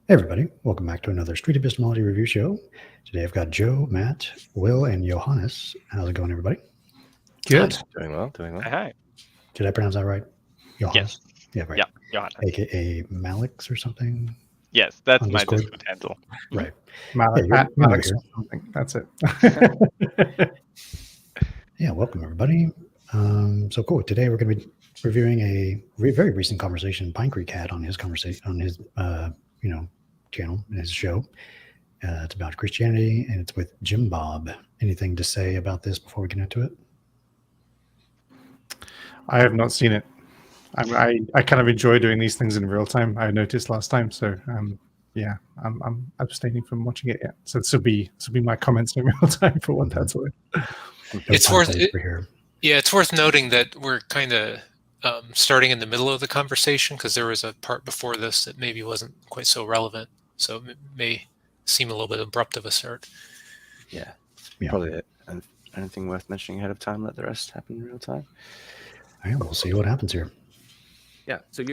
Hey everybody, welcome back to another Street Epistemology review show. Today I've got Joe, Matt, Will, and Johannes. How's it going, everybody? Good. Doing well. Hi. Did I pronounce that right? Yes. Yeah, right. Yeah, Johannes. AKA Malix or something? Yes, that's On my Discord? Discord handle. Right. Malik, Yeah, you're Malik here. something. That's it. Yeah, welcome everybody. So cool. Today we're going to be reviewing a very recent conversation Pinecreek had on his channel and his show. It's about Christianity and it's with Jimbob. Anything to say about this before we get into it? I have not seen it. I kind of enjoy doing these things in real time. I noticed last time, so yeah, I'm abstaining from watching it yet. So this will be my comments in real time for what that's worth. It's worth it. Here. Yeah, it's worth noting that we're kind of starting in the middle of the conversation because there was a part before this that maybe wasn't quite so relevant. So it may seem a little bit abrupt of a start. Yeah. Probably it. And anything worth mentioning ahead of time, let the rest happen in real time. All right, we'll see what happens here. Yeah. So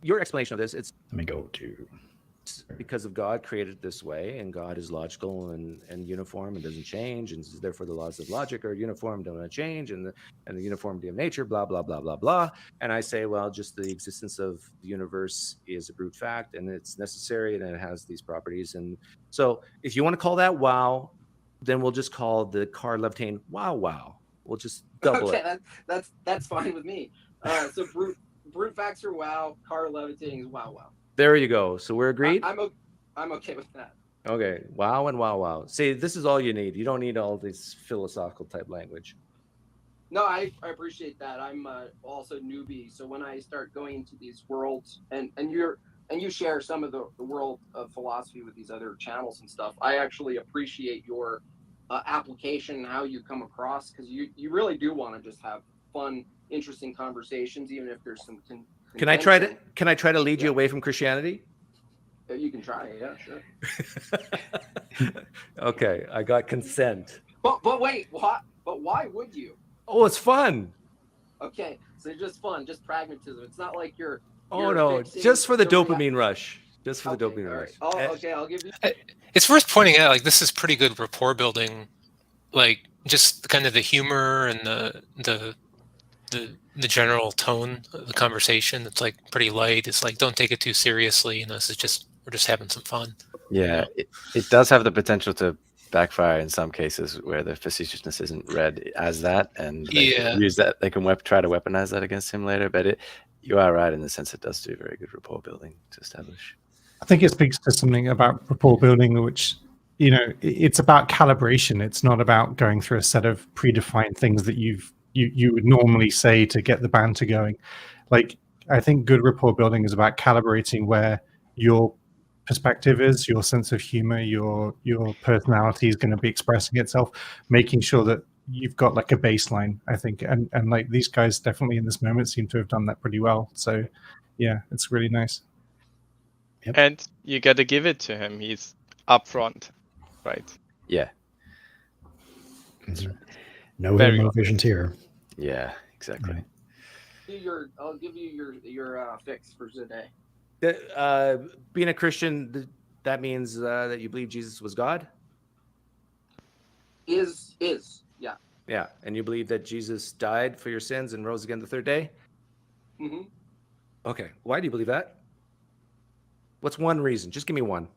your explanation of this, it's Let me go to because of God created it this way, and God is logical and uniform and doesn't change, and therefore the laws of logic are uniform, don't change, and the uniformity of nature, blah blah blah blah blah. And I say, well, just the existence of the universe is a brute fact, and it's necessary, and it has these properties. And so, if you want to call that wow, then we'll just call the car levitating wow. We'll just double it. Okay, that's fine with me. So brute facts are wow, car levitating is wow. There you go. So we're agreed. I'm okay with that. Okay. Wow and wow. See, this is all you need. You don't need all this philosophical type language. No, I appreciate that. I'm also newbie, so when I start going into these worlds, and you share some of the world of philosophy with these other channels and stuff, I actually appreciate your application and how you come across, because you really do want to just have fun, interesting conversations, even if there's some. Can I try to lead you away from Christianity? You can try, yeah, sure. Okay, I got consent. But wait, what? But why would you? Oh, it's fun. Okay, so just fun, just pragmatism. It's not like you're no, just for the dopamine rush. Just for the dopamine rush. Oh, okay, I'll give you. It's worth pointing out, like, this is pretty good rapport building, like just kind of the humor and the general tone of the conversation. It's like pretty light. It's like, don't take it too seriously. This is we're just having some fun. Yeah, it does have the potential to backfire in some cases where the facetiousness isn't read as that, and they can use that. They can try to weaponize that against him later. But you are right in the sense it does do very good rapport building to establish. I think it speaks to something about rapport building, which, it's about calibration. It's not about going through a set of predefined things that you would normally say to get the banter going. Like, I think good rapport building is about calibrating where your perspective is, your sense of humor, your personality is going to be expressing itself, making sure that you've got like a baseline, I think. And like these guys definitely in this moment seem to have done that pretty well. So yeah, it's really nice. Yep. And you got to give it to him. He's upfront, right? Yeah. No hidden motivations here. Yeah, exactly. I'll give you your fix for today. Being a Christian, that means that you believe Jesus was God? Is, yeah. Yeah, and you believe that Jesus died for your sins and rose again the third day? Mm-hmm. Okay, why do you believe that? What's one reason? Just give me one.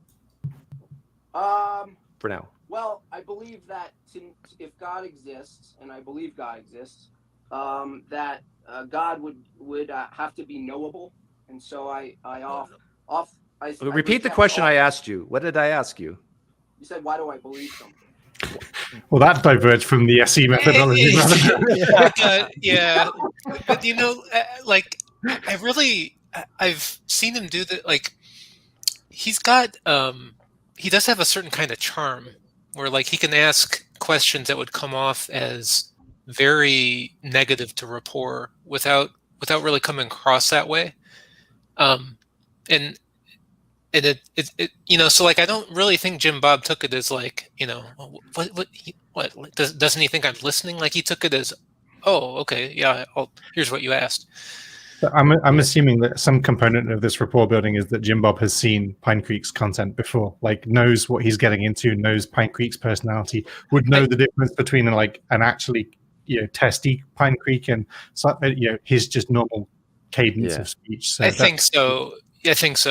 For now. Well, I believe that if God exists, and I believe God exists, that God would have to be knowable, and so I repeat the question I asked you. What did I ask you? You said, why do I believe something? Well, that diverged from the SE methodology. Yeah, but like, I've seen him do that. Like, he's got he does have a certain kind of charm where, like, he can ask questions that would come off as very negative to rapport without really coming across that way. And it so, like, I don't really think Jimbob took it as like, what doesn't he think I'm listening? Like, he took it as, oh, okay, yeah, here's what you asked. I'm assuming that some component of this rapport building is that Jimbob has seen Pinecreek's content before, like knows what he's getting into, knows Pinecreek's personality, would know the difference between like an actually testy Pinecreek and his just normal cadence of speech. So I think so.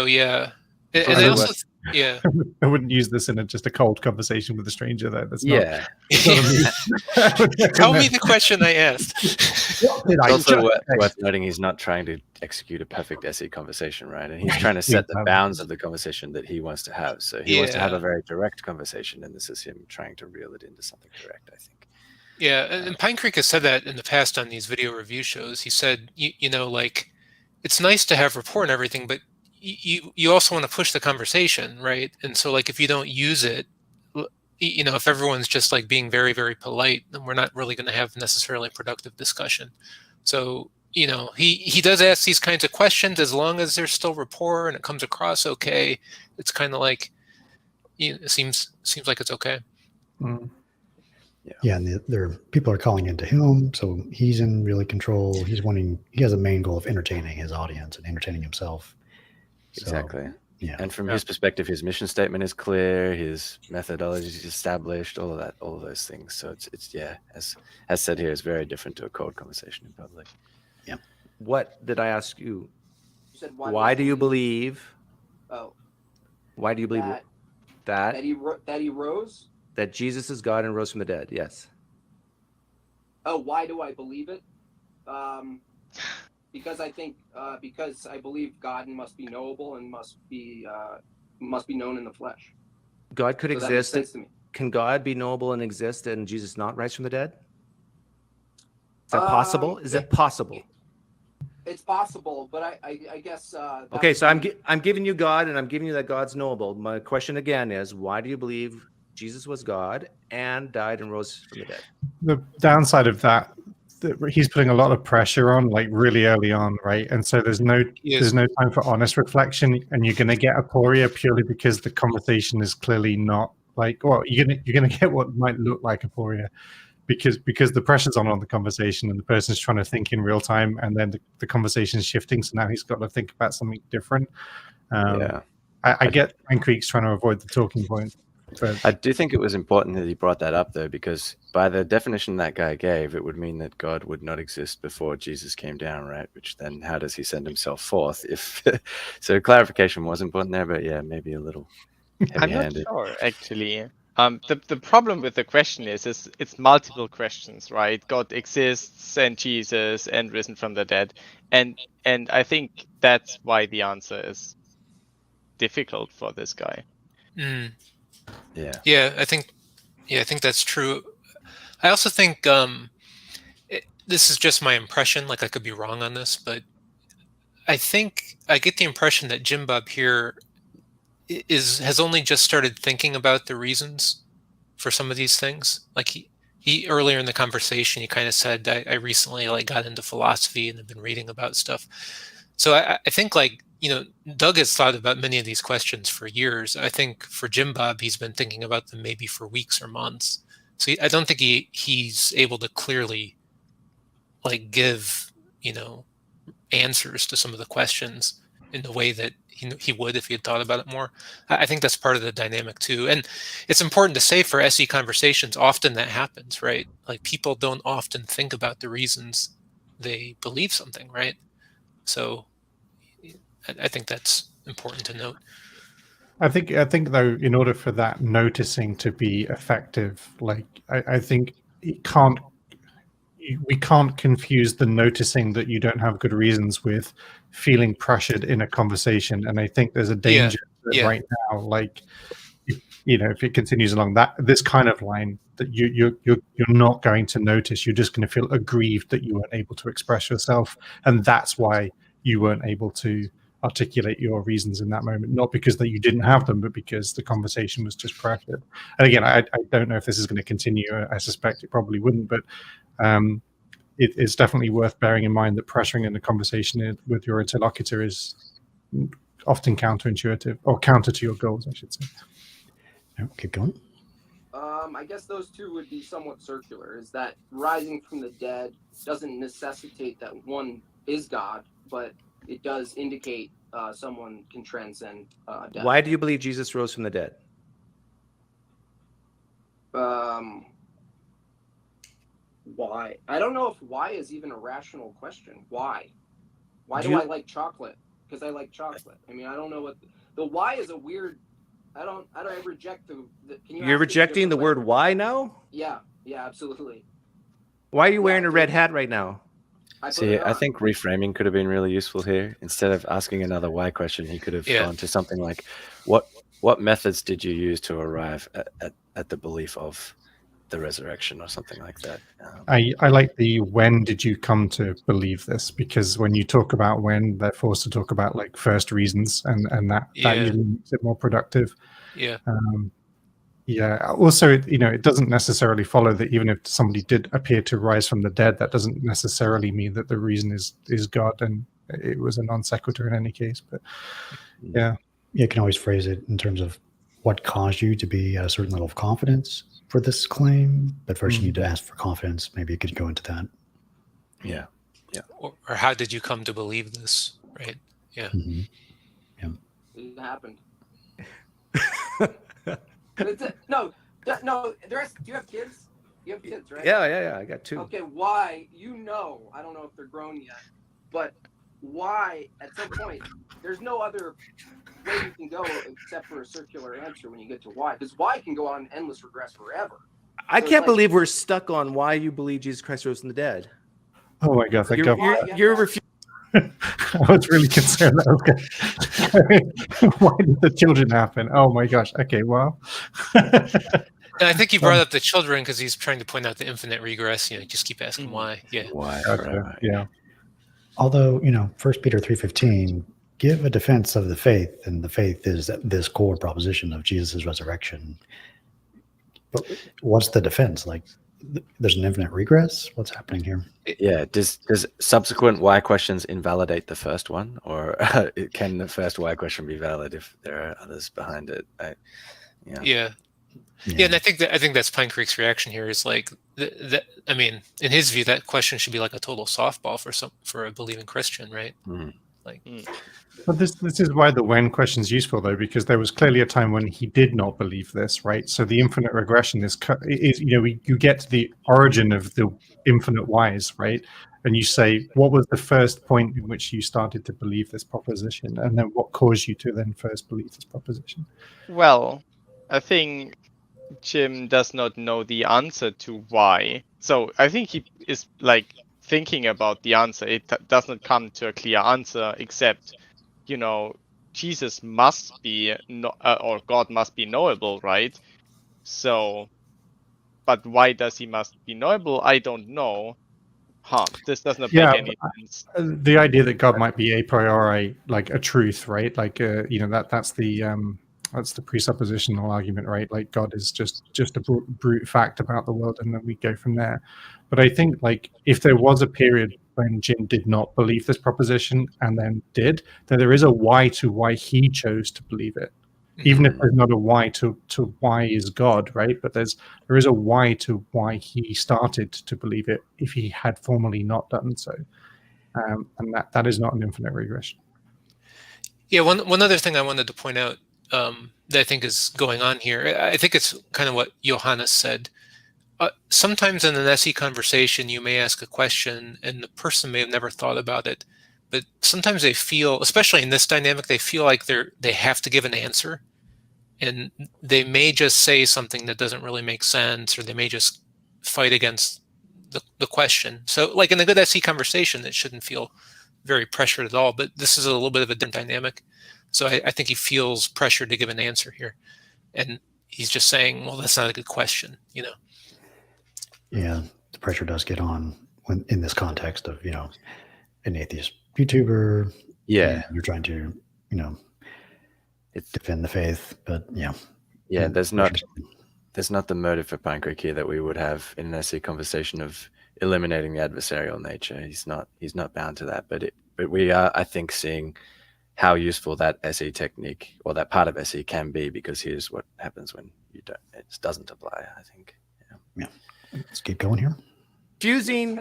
Yeah. And I also, I wouldn't use this in just a cold conversation with a stranger, though. That's not Tell me the question I asked. It's also worth noting he's not trying to execute a perfect SE conversation, right? And he's trying to set the bounds of the conversation that he wants to have. So he wants to have a very direct conversation, and this is him trying to reel it into something direct, I think. Yeah, and Pinecreek has said that in the past on these video review shows. He said, like, it's nice to have rapport and everything, but you also want to push the conversation, right? And so, like, if you don't use it, if everyone's just like being very, very polite, then we're not really going to have necessarily a productive discussion. So, he does ask these kinds of questions as long as there's still rapport and it comes across okay. It's kind of like, it seems like it's okay. Mm. Yeah, and people are calling into him, so he's in really control. He has a main goal of entertaining his audience and entertaining himself. Exactly. So, yeah. And from his perspective, his mission statement is clear, his methodology is established, all of those things. So it's as said here, it's very different to a cold conversation in public. Yeah. What did I ask you? You said why do you believe? Oh. Why do you believe that he rose? That Jesus is God and rose from the dead. Yes. Oh, why do I believe it? Because I believe God must be knowable and must be known in the flesh. God could exist. That makes sense to me. Can God be knowable and exist and Jesus not rise from the dead? Is that possible? Is it possible? It's possible, but I guess. Okay, so I'm giving you God, and I'm giving you that God's knowable. My question again is, why do you believe Jesus was God and died and rose from the dead? The downside of that, he's putting a lot of pressure on, like really early on, right? And so there's no time for honest reflection, and you're going to get aporia purely because the conversation is clearly not like, well, you're gonna get what might look like aporia because the pressure's on the conversation, and the person's trying to think in real time, and then the conversation is shifting, so now he's got to think about something different. I get Pinecreek's trying to avoid the talking point. But I do think it was important that he brought that up, though, because by the definition that guy gave, it would mean that God would not exist before Jesus came down, right? Which then, how does he send himself forth? So clarification was important there, but yeah, maybe a little heavy-handed. I'm not sure, actually. The problem with the question is it's multiple questions, right? God exists, and Jesus, and risen from the dead, and I think that's why the answer is difficult for this guy. Mm. Yeah, I think that's true. I also think this is just my impression. Like, I could be wrong on this, but I think I get the impression that Jimbob here has only just started thinking about the reasons for some of these things. Like he earlier in the conversation, he kind of said, I recently got into philosophy and have been reading about stuff. So I think Doug has thought about many of these questions for years. I think for Jimbob, he's been thinking about them maybe for weeks or months. So I don't think he's able to clearly give answers to some of the questions in the way that he would if he had thought about it more. I think that's part of the dynamic too. And it's important to say for SE conversations, often that happens, right? Like, people don't often think about the reasons they believe something, right? So I think that's important to note. I think though, in order for that noticing to be effective, I think we can't confuse the noticing that you don't have good reasons with feeling pressured in a conversation. And I think there's a danger right now, if it continues along this kind of line, that you're not going to notice. You're just going to feel aggrieved that you weren't able to express yourself, and that's why you weren't able to articulate your reasons in that moment, not because that you didn't have them, but because the conversation was just pressured. And again, I don't know if this is going to continue. I suspect it probably wouldn't, but it's definitely worth bearing in mind that pressuring in the conversation with your interlocutor is often counterintuitive, or counter to your goals, I should say. Keep going. I guess those two would be somewhat circular. Is that rising from the dead doesn't necessitate that one is God, but it does indicate someone can transcend death. Why do you believe Jesus rose from the dead? Why? I don't know if why is even a rational question. Why? Why do I like chocolate? Because I like chocolate. I mean, I don't know what the why is a weird. I reject the can you? You're rejecting the word why now? Yeah, absolutely. Why are you wearing a red hat right now? I think reframing could have been really useful here. Instead of asking another why question, he could have gone to something like, what methods did you use to arrive at the belief of the resurrection, or something like that? I like the when did you come to believe this, because when you talk about when, they're forced to talk about like first reasons, and that usually makes it more productive. Also, it doesn't necessarily follow that even if somebody did appear to rise from the dead, that doesn't necessarily mean that the reason is God, and it was a non sequitur in any case. But you can always phrase it in terms of what caused you to be at a certain level of confidence for this claim, but first you need to ask for confidence. Maybe you could go into that. Or how did you come to believe this, right? It happened. No. The rest. Do you have kids? You have kids, right? Yeah. I got 2. Okay. Why? I don't know if they're grown yet, but why? At some point, there's no other way you can go except for a circular answer when you get to why, because why can go on endless regress forever. I can't believe we're stuck on why you believe Jesus Christ rose from the dead. Oh my God! You're refusing. I was really concerned. Why did the children happen? Oh my gosh. Okay, well. And I think he brought up the children because he's trying to point out the infinite regress. Just keep asking why. Why? Yeah. Although, 1 Peter 3:15, give a defense of the faith, and the faith is this core proposition of Jesus' resurrection. But what's the defense? Like, there's an infinite regress? What's happening here? Yeah. Does subsequent why questions invalidate the first one, or can the first why question be valid if there are others behind it? And I think that's Pinecreek's reaction here is like I mean, in his view, that question should be like a total softball for a believing Christian, right? But this is why the when question is useful, though, because there was clearly a time when he did not believe this, right? So the infinite regression is you get to the origin of the infinite whys, right? And you say, what was the first point in which you started to believe this proposition, and then what caused you to then first believe this proposition? Well, I think Jim does not know the answer to why. So I think he is like thinking about the answer. It does not come to a clear answer, except, Jesus must be, or God must be knowable, right? So, but why does he must be knowable? I don't know. This does not make any sense. The idea that God might be a priori, like a truth, right? Like, that's the presuppositional argument, right? Like God is just a brute fact about the world, and then we go from there. But I think, like, if there was a period when Jim did not believe this proposition and then did, then there is a why to why he chose to believe it. Even if there's not a why to why is God, right? But there is a why to why he started to believe it if he had formerly not done so. And that is not an infinite regression. Yeah, one other thing I wanted to point out that I think is going on here, I think it's kind of what Johannes said. Sometimes in an SE conversation, you may ask a question and the person may have never thought about it, but sometimes they feel, especially in this dynamic, they feel like they have to give an answer, and they may just say something that doesn't really make sense, or they may just fight against the question. So like in a good SE conversation, it shouldn't feel very pressured at all, but this is a little bit of a different dynamic. So I think he feels pressured to give an answer here. And he's just saying, well, that's not a good question, Yeah, the pressure does get on when in this context of, an atheist YouTuber. Yeah. You're trying to, defend the faith, but yeah. Yeah, there's not the motive for Pinecreek here that we would have in an SE conversation of eliminating the adversarial nature. He's not bound to that, but we are, I think, seeing how useful that SE technique or that part of SE can be, because here's what happens when it doesn't apply, I think. Yeah. Let's keep going here. Fusing.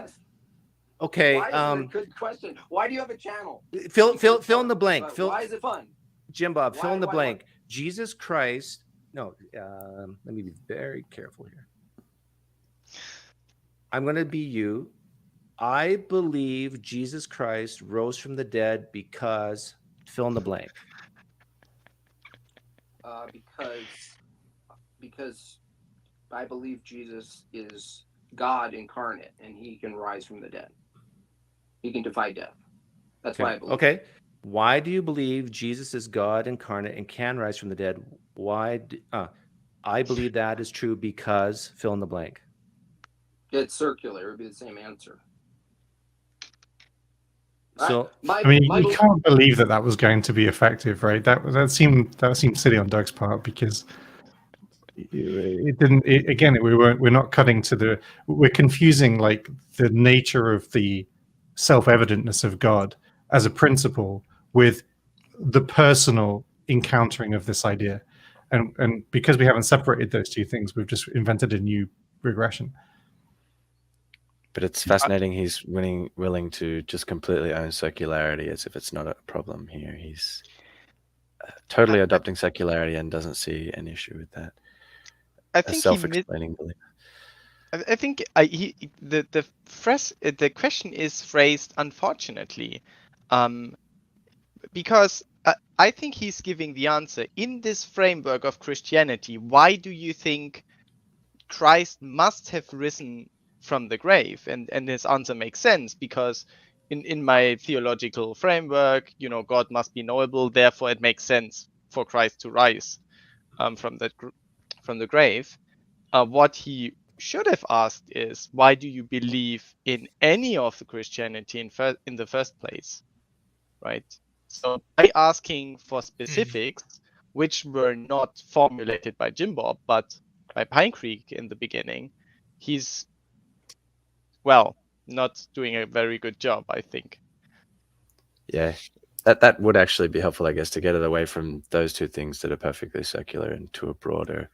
Okay. Why is it a good question? Why do you have a channel? Fill in the blank. Why is it fun? Jimbob, fill in the Why? blank. Jesus Christ. No, let me be very careful here. I'm going to be you. I believe Jesus Christ rose from the dead because fill in the blank. Because I believe Jesus is God incarnate and he can rise from the dead. He can defy death. That's why I believe. Okay. Why do you believe Jesus is God incarnate and can rise from the dead? I believe that is true because fill in the blank. It's circular. It would be the same answer. So you can't believe that was going to be effective, right? That seemed silly on Doug's part because it didn't. We're not cutting to the. We're confusing like the nature of the self-evidentness of God as a principle with the personal encountering of this idea, and because we haven't separated those two things, we've just invented a new regression. But it's fascinating. He's willing to just completely own circularity as if it's not a problem here. He's totally adopting circularity and doesn't see an issue with that. I think a self-explaining belief. I think the question is phrased unfortunately, because I think he's giving the answer in this framework of Christianity. Why do you think Christ must have risen from the grave? And his answer makes sense because in my theological framework, God must be knowable. Therefore, it makes sense for Christ to rise from the grave. What he should have asked is, why do you believe in any of the Christianity in the first place, right? So by asking for specifics, which were not formulated by Jimbob, but by Pinecreek in the beginning, he's, not doing a very good job, I think. Yeah, that would actually be helpful, I guess, to get it away from those two things that are perfectly circular and to a broader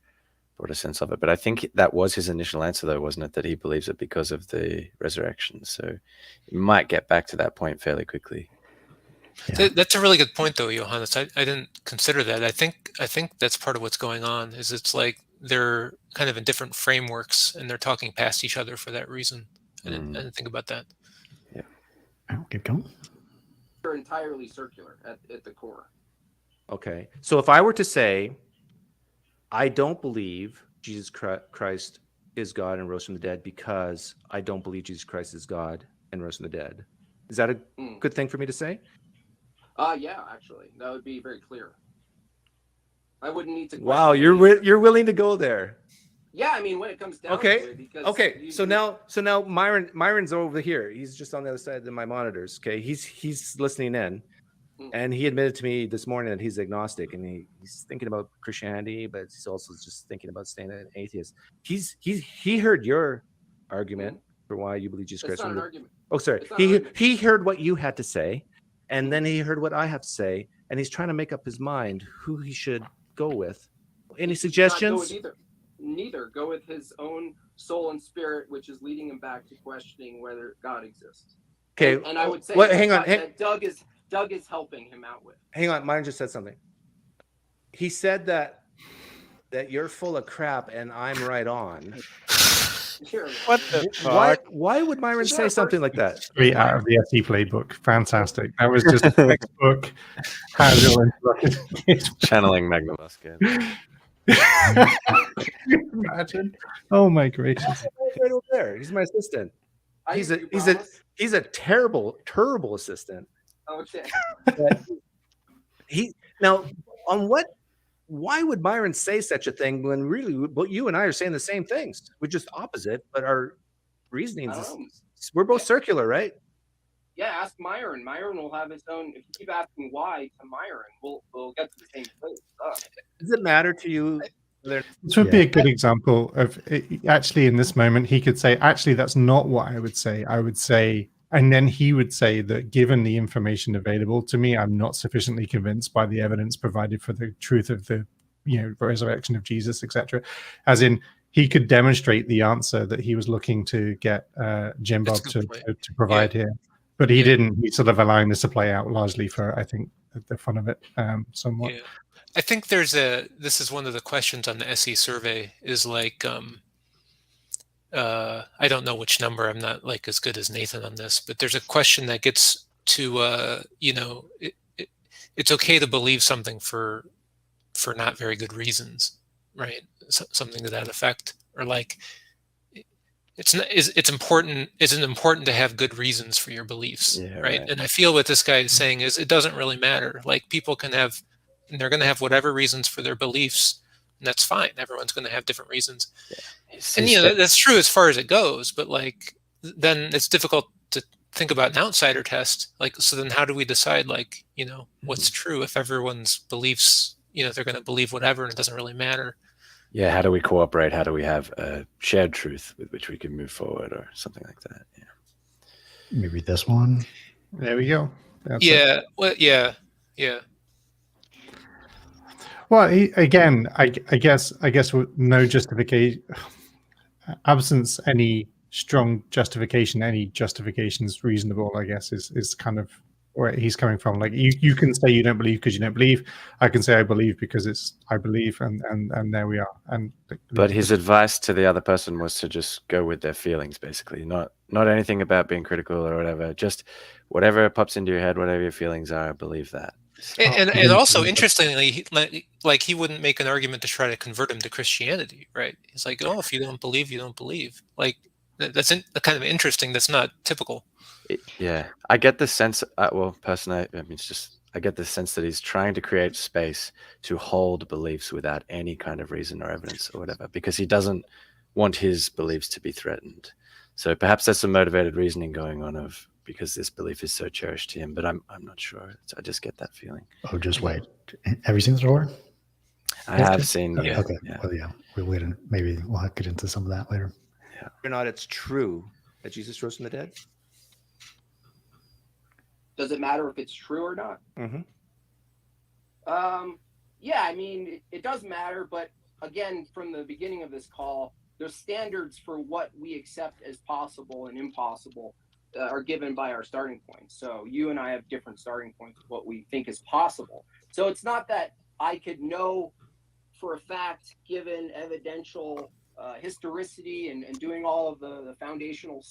sense of it. But I think that was his initial answer, though, wasn't it? That he believes it because of the resurrection. So you might get back to that point fairly quickly. Yeah. That's a really good point, though, Johannes. I didn't consider that. I think that's part of what's going on. Is it's like they're kind of in different frameworks and they're talking past each other for that reason. I didn't think about that. Yeah. Oh, keep going. They're entirely circular at the core. Okay. So if I were to say, I don't believe Jesus Christ is God and rose from the dead because I don't believe Jesus Christ is God and rose from the dead. Is that a good thing for me to say? Yeah, actually, that would be very clear. I wouldn't need to. Wow, you're willing to go there. Yeah, I mean, when it comes down to it, because So now Myron's over here. He's just on the other side of my monitors. Okay, he's listening in, and he admitted to me this morning that he's agnostic and he's thinking about Christianity, but he's also just thinking about staying an atheist. He heard your argument for why you believe Jesus Christ. Not an argument. Oh, sorry. He heard what you had to say, and then he heard what I have to say, and he's trying to make up his mind who he should go with. Any suggestions? Neither. Go with his own soul and spirit, which is leading him back to questioning whether God exists. Okay. And I would say that Doug is helping him out with. Hang on, Myron just said something. He said that you're full of crap and I'm right on. What the fuck? Why would Myron say something like that? Straight out of the SE playbook. Fantastic. That was just a textbook. Channeling Magnum Musket. Imagine. Oh my gracious. Right over there. He's my assistant. He's a terrible assistant. Okay. Why would Myron say such a thing when really you and I are saying the same things? We're just opposite, but our reasonings we're both circular, right? Yeah, ask Myron. Myron will have his own. If you keep asking why to Myron, we'll get to the same place. Does it matter to you? This would be a good example of actually in this moment he could say, actually, that's not what I would say. I would say, and then he would say that given the information available to me, I'm not sufficiently convinced by the evidence provided for the truth of the resurrection of Jesus, etc. As in, he could demonstrate the answer that he was looking to get Jimbob That's a good point. to provide here, but he didn't. He's sort of allowing this to play out largely for, I think, the fun of it, somewhat. Yeah. I think this is one of the questions on the SE survey is like, I don't know which number. I'm not like as good as Nathan on this, but there's a question that gets to, it's okay to believe something for not very good reasons, right? Something to that effect, or like, it's important. Isn't important to have good reasons for your beliefs, right? And I feel what this guy is saying is it doesn't really matter. Like people can have, and they're going to have whatever reasons for their beliefs, and that's fine. Everyone's going to have different reasons, and that's true as far as it goes. But like, then it's difficult to think about an outsider test. Like, so then how do we decide, like, what's true if everyone's beliefs, they're going to believe whatever, and it doesn't really matter. Yeah, how do we cooperate? How do we have a shared truth with which we can move forward, or something like that? Yeah. Maybe this one. There we go. That's yeah. Well, yeah. Well, again, I guess with no justification, absence any strong justification, any justification is reasonable, I guess, is kind of where he's coming from. Like you can say you don't believe because you don't believe. I can say I believe because I believe, and there we are. But his advice to the other person was to just go with their feelings, basically, not anything about being critical or whatever. Just whatever pops into your head, whatever your feelings are, believe that. And also, interestingly, like he wouldn't make an argument to try to convert him to Christianity, right? He's like, oh, if you don't believe, you don't believe. Like that's kind of interesting. That's not typical. I get the sense. Personally, I get the sense that he's trying to create space to hold beliefs without any kind of reason or evidence or whatever, because he doesn't want his beliefs to be threatened. So perhaps there's some motivated reasoning going on of, because this belief is so cherished to him, but I'm not sure. I just get that feeling. Oh, just wait. Have you seen the story? I have seen. Okay. Yeah. Okay. Yeah. Well, yeah. Maybe we'll get into some of that later. Yeah. Or not, it's true that Jesus rose from the dead. Does it matter if it's true or not? Mm-hmm. Yeah, I mean, it does matter, but again, from the beginning of this call, there's standards for what we accept as possible and impossible are given by our starting point. So you and I have different starting points of what we think is possible. So it's not that I could know for a fact, given evidential historicity and doing all of the foundational,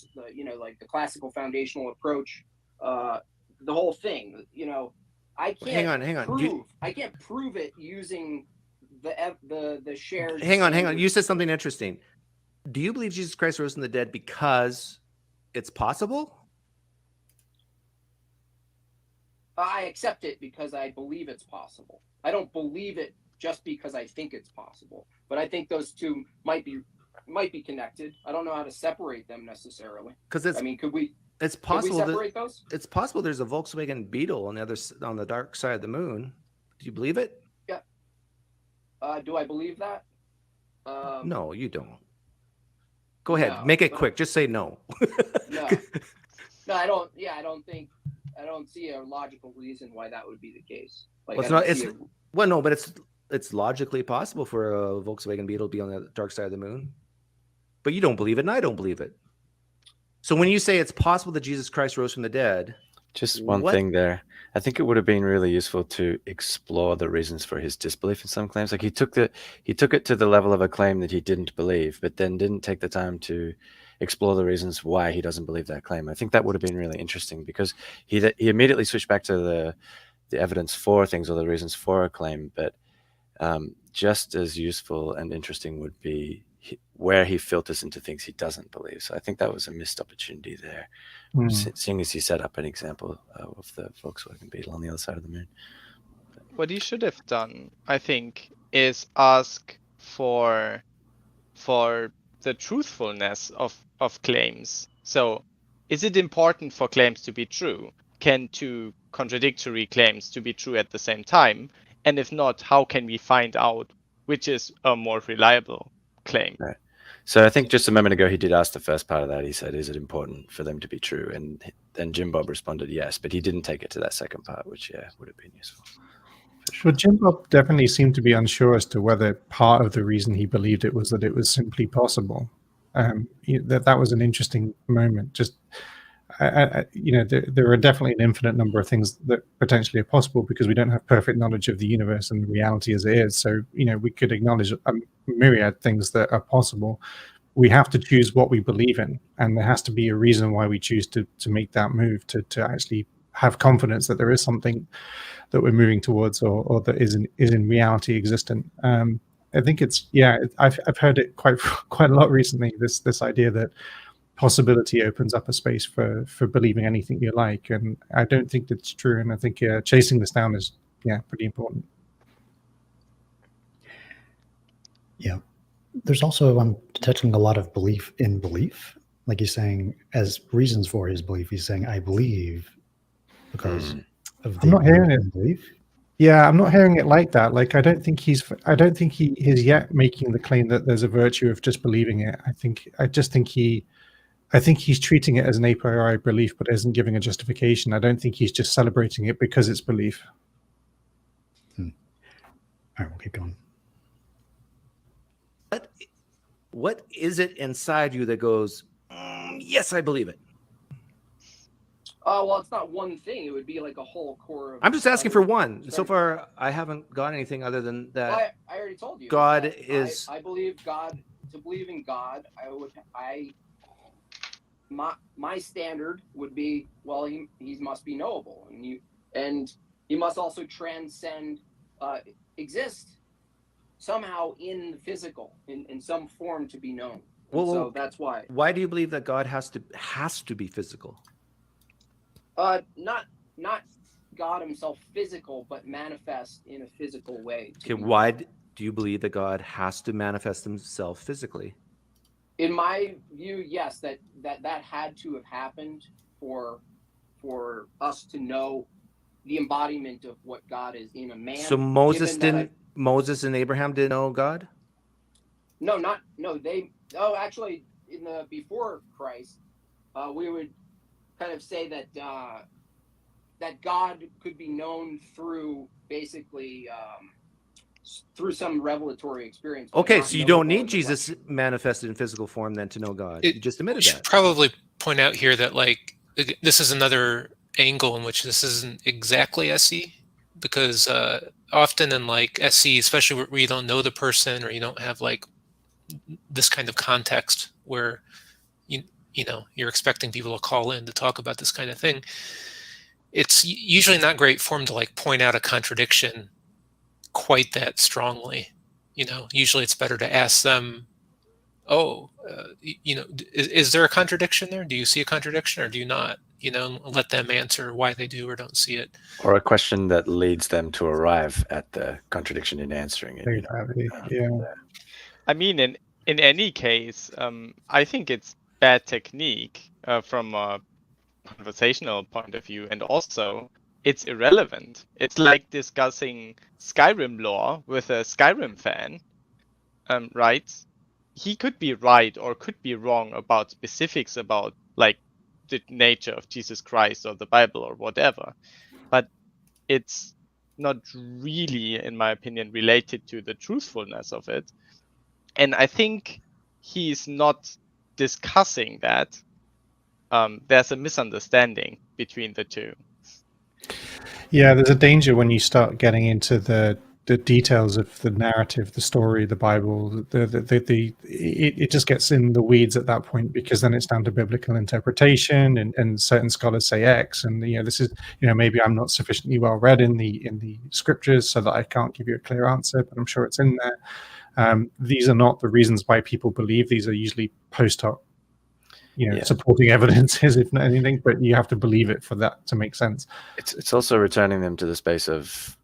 like the classical foundational approach, the whole thing, I can't hang on. prove. I can't prove it using the shared. Hang on. You said something interesting. Do you believe Jesus Christ rose from the dead because it's possible? I accept it because I believe it's possible. I don't believe it just because I think it's possible. But I think those two might be connected. I don't know how to separate them necessarily. Because could we? It's possible. Could we separate those? It's possible. There's a Volkswagen Beetle on the dark side of the moon. Do you believe it? Yeah. Do I believe that? No, you don't. Go ahead. No, Make it quick. Just say no. No, I don't. Yeah, I don't see a logical reason why that would be the case. Like, it's logically possible for a Volkswagen Beetle to be on the dark side of the moon. But you don't believe it, and I don't believe it. So when you say it's possible that Jesus Christ rose from the dead, just one thing there. I think it would have been really useful to explore the reasons for his disbelief in some claims. Like he took it to the level of a claim that he didn't believe, but then didn't take the time to explore the reasons why he doesn't believe that claim. I think that would have been really interesting, because he immediately switched back to the evidence for things or the reasons for a claim. But just as useful and interesting would be where he filters into things he doesn't believe. So I think that was a missed opportunity there, seeing as he set up an example of the Volkswagen Beetle on the other side of the moon. What he should have done, I think, is ask for the truthfulness of claims. So is it important for claims to be true? Can two contradictory claims to be true at the same time? And if not, how can we find out which is a more reliable claim? Right. So I think just a moment ago he did ask the first part of that. He said, is it important for them to be true? And then Jimbob responded yes, but he did't take it to that second part, which would have been useful. Well, Jimbob definitely seemed to be unsure as to whether part of the reason he believed it was that it was simply possible. That was an interesting moment. Just, there are definitely an infinite number of things that potentially are possible because we don't have perfect knowledge of the universe and reality as it is. So, we could acknowledge a myriad things that are possible. We have to choose what we believe in, and there has to be a reason why we choose to make that move to actually have confidence that there is something that we're moving towards, or that is in reality existent. I think I've heard it quite a lot recently. This idea that possibility opens up a space for believing anything you like, and I don't think that's true. And I think chasing this down is pretty important. Yeah, there's also I'm touching a lot of belief in belief. Like he's saying, as reasons for his belief, he's saying, "I believe because of the I'm not hearing it. belief." Yeah, I'm not hearing it like that. Like, I don't think he is yet making the claim that there's a virtue of just believing it. I think he's treating it as an a priori belief, but isn't giving a justification. I don't think he's just celebrating it because it's belief. All right, we'll keep going. What is it inside you that goes, yes, I believe it? Well, it's not one thing. It would be like a whole core of. I'm just asking for one. So far, I haven't got anything other than that. Well, I already told you. God is. I believe God. To believe in God, my standard would be, well, he must be knowable, and he must also transcend, exist somehow in the physical, in some form to be known. Well, so that's why. Why do you believe that God has to be physical? Not God himself physical, but manifest in a physical way. Okay, why do you believe that God has to manifest himself physically? In my view, yes, that had to have happened for us to know the embodiment of what God is in a man. So Moses and Abraham didn't know God? Actually, in the before Christ, we would kind of say that that God could be known through basically through some revelatory experience. Okay, so you don't need Jesus manifested in physical form then to know God. You just admitted that. We should probably point out here that this is another angle in which this isn't exactly SE, because often in SE, especially where you don't know the person or you don't have this kind of context where you're expecting people to call in to talk about this kind of thing, it's usually not great form to point out a contradiction quite that strongly. Usually it's better to ask them, is there a contradiction there? Do you see a contradiction or do you not? Let them answer why they do or don't see it. Or a question that leads them to arrive at the contradiction in answering it. Yeah. I mean, in any case, I think it's bad technique from a conversational point of view, and also it's irrelevant. It's like discussing Skyrim lore with a Skyrim fan, right? He could be right or could be wrong about specifics about the nature of Jesus Christ or the Bible or whatever, but it's not really, in my opinion, related to the truthfulness of it. And I think he's not discussing that. There's a misunderstanding between the two. Yeah, there's a danger when you start getting into the details of the narrative, the story, the Bible. It just gets in the weeds at that point, because then it's down to biblical interpretation, and certain scholars say X, and this is maybe I'm not sufficiently well read in the scriptures so that I can't give you a clear answer, but I'm sure it's in there. These are not the reasons why people believe. These are usually post hoc, supporting evidences, if not anything, but you have to believe it for that to make sense. It's also returning them to the space of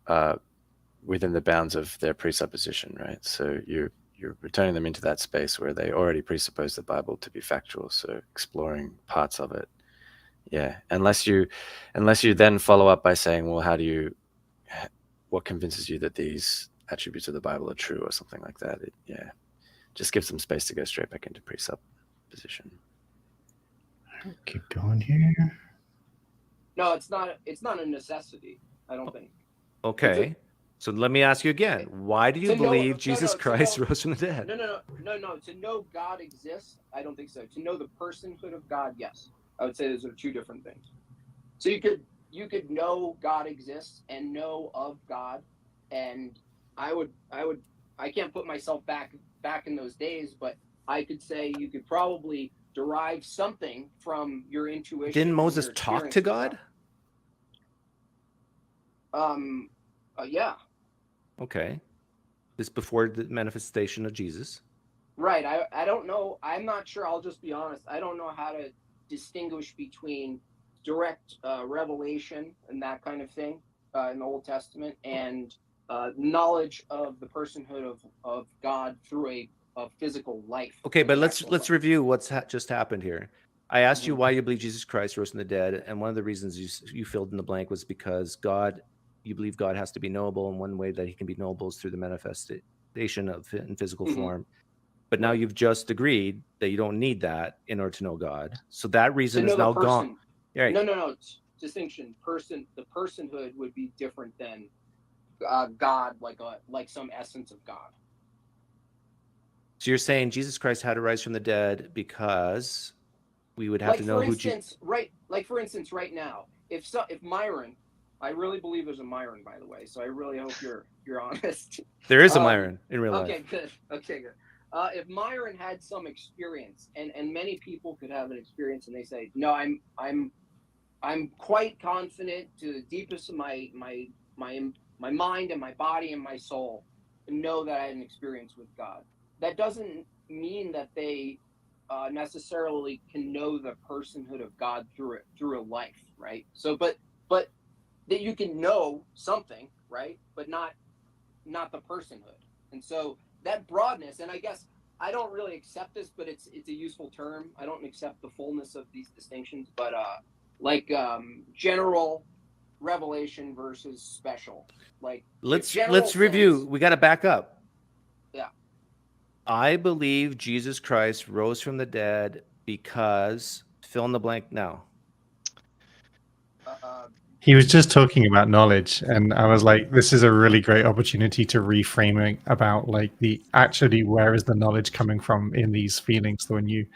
within the bounds of their presupposition, right? So you're returning them into that space where they already presuppose the Bible to be factual. So exploring parts of it, unless you then follow up by saying, well, what convinces you that these attributes of the Bible are true or something like that? Just gives them space to go straight back into presupposition. Keep going here. No, it's not a necessity, I don't think. Okay. So let me ask you again. Why do you believe Jesus Christ rose from the dead? No. To know God exists, I don't think so. To know the personhood of God, yes. I would say those are two different things. So you could know God exists and know of God, and I can't put myself back in those days, but I could say you could probably derive something from your intuition. Didn't Moses talk to God? Yeah. Okay. This before the manifestation of Jesus. Right. I don't know. I'm not sure. I'll just be honest. I don't know how to distinguish between direct revelation and that kind of thing in the Old Testament and knowledge of the personhood of God through a physical life. Okay, but let's review what's just happened here. I asked you why you believe Jesus Christ rose from the dead, and one of the reasons you filled in the blank was because you believe God has to be knowable, and one way that he can be knowable is through the manifestation in physical form. But now you've just agreed that you don't need that in order to know God. So that reason is now gone. Right. No. Distinction. The personhood would be different than God, like some essence of God. So you're saying Jesus Christ had to rise from the dead because we would have to know who Jesus. Right. Like for instance, right now, if Myron. I really believe there's a Myron, by the way. So I really hope you're honest. There is a Myron in real life. Okay, good. If Myron had some experience, and many people could have an experience, and they say, "No, I'm quite confident to the deepest of my mind and my body and my soul to know that I had an experience with God." That doesn't mean that they necessarily can know the personhood of God through a life, right? So, but that you can know something, right? But not the personhood. And so that broadness, and I guess I don't really accept this, but it's a useful term. I don't accept the fullness of these distinctions, but general revelation versus special. Like let's review. Sense, we got to back up. Yeah. I believe Jesus Christ rose from the dead because fill in the blank now. He was just talking about knowledge, and I was like, this is a really great opportunity to reframing about like where is the knowledge coming from in these feelings. So when you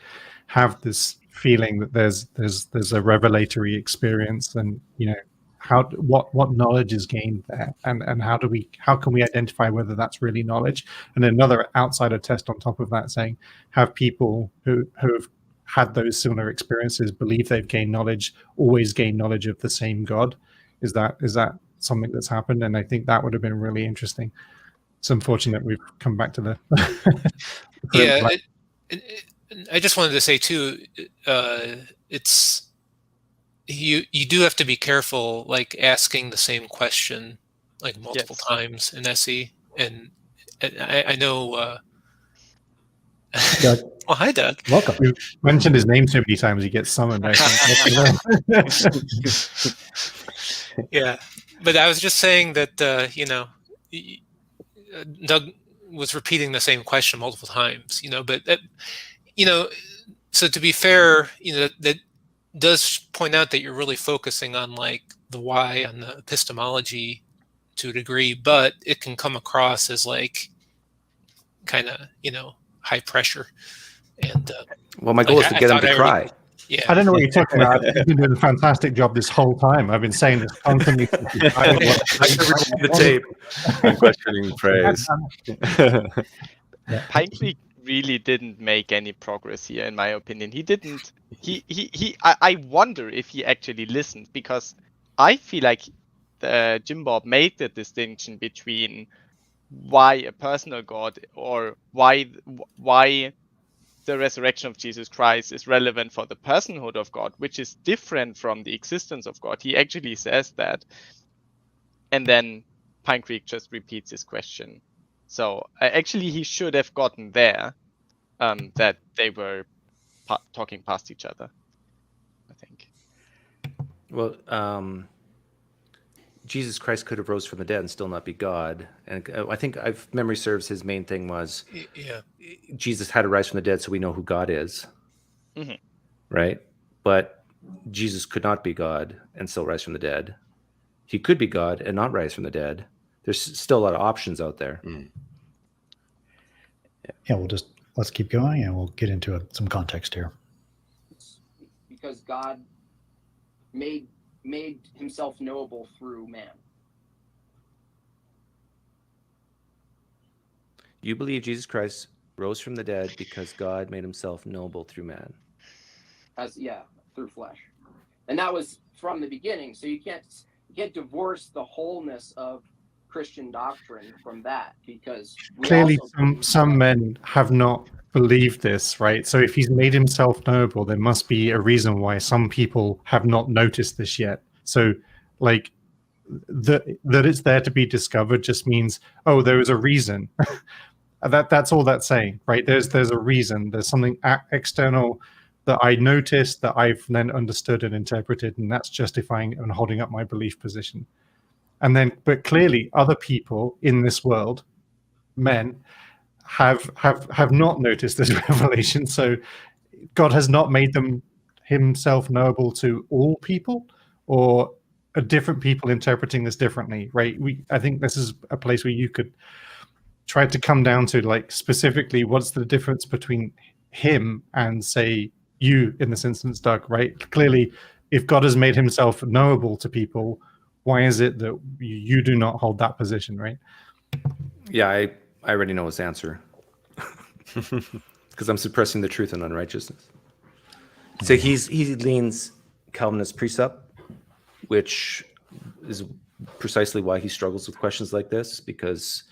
have this feeling that there's a revelatory experience, and what knowledge is gained there, and how can we identify whether that's really knowledge? And another outsider test on top of that, saying, have people who have had those similar experiences believe they've always gained knowledge of the same God? Is that something that's happened? And I think that would have been really interesting. It's unfortunate we've come back to the yeah. I just wanted to say too, it's you do have to be careful, like asking the same question like multiple times in SE, and I know. Doug. Oh, hi, Doug. Welcome. We've mentioned his name so many times he gets summoned. Yeah, but I was just saying that Doug was repeating the same question multiple times. But so to be fair, that does point out that you're really focusing on like the why on the epistemology to a degree, but it can come across as like kind of high pressure. And well, my goal is to get him to cry. Yeah, I don't know what you're talking about. You've been doing a fantastic job this whole time. I've been saying this constantly. The tape. I'm questioning praise. Pinecreek really didn't make any progress here, in my opinion. He didn't. I wonder if he actually listened, because I feel like Jimbob made the distinction between why a personal God, or why the resurrection of Jesus Christ is relevant for the personhood of God, which is different from the existence of God. He actually says that. And then Pinecreek just repeats his question. So actually he should have gotten there, that they were talking past each other, I think. Well, Jesus Christ could have rose from the dead and still not be God. And I think, if memory serves, his main thing was Jesus had to rise from the dead so we know who God is. Mm-hmm. Right? But Jesus could not be God and still rise from the dead. He could be God and not rise from the dead. there's still a lot of options out there. Yeah, let's keep going, and we'll get into some context here. It's because God made himself knowable through man. You believe Jesus Christ rose from the dead because God made himself knowable through man. Through flesh. And that was from the beginning. So you can't divorce the wholeness of Christian doctrine from that, because clearly some men have not believed this, right? So if he's made himself knowable, there must be a reason why some people have not noticed this yet. So like that it's there to be discovered just means, oh, there is a reason. That's all that's saying, right? There's a reason. There's something external that I noticed that I've then understood and interpreted, and that's justifying and holding up my belief position. And then, but clearly, other people in this world, men, have not noticed this revelation. So God has not made himself knowable to all people, or different people interpreting this differently, right? I think this is a place where you could try to come down to, like, specifically what's the difference between him and, say, you in this instance, Doug, right? Clearly, if God has made himself knowable to people, why is it that you do not hold that position, right? Yeah, I already know his answer. Because I'm suppressing the truth and unrighteousness. So he leans Calvinist precept, which is precisely why he struggles with questions like this, because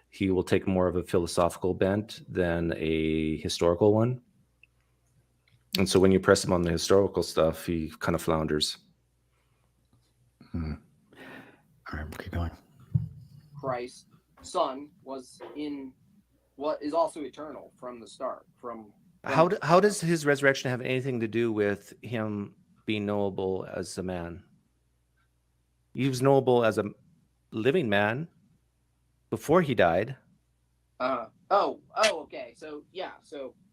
he will take more of a philosophical bent than a historical one. And so when you press him on the historical stuff, he kind of flounders. All right, keep going. Christ, Son, is also eternal from the start. How does his resurrection have anything to do with him being knowable as a man? He was knowable as a living man before he died. Okay. So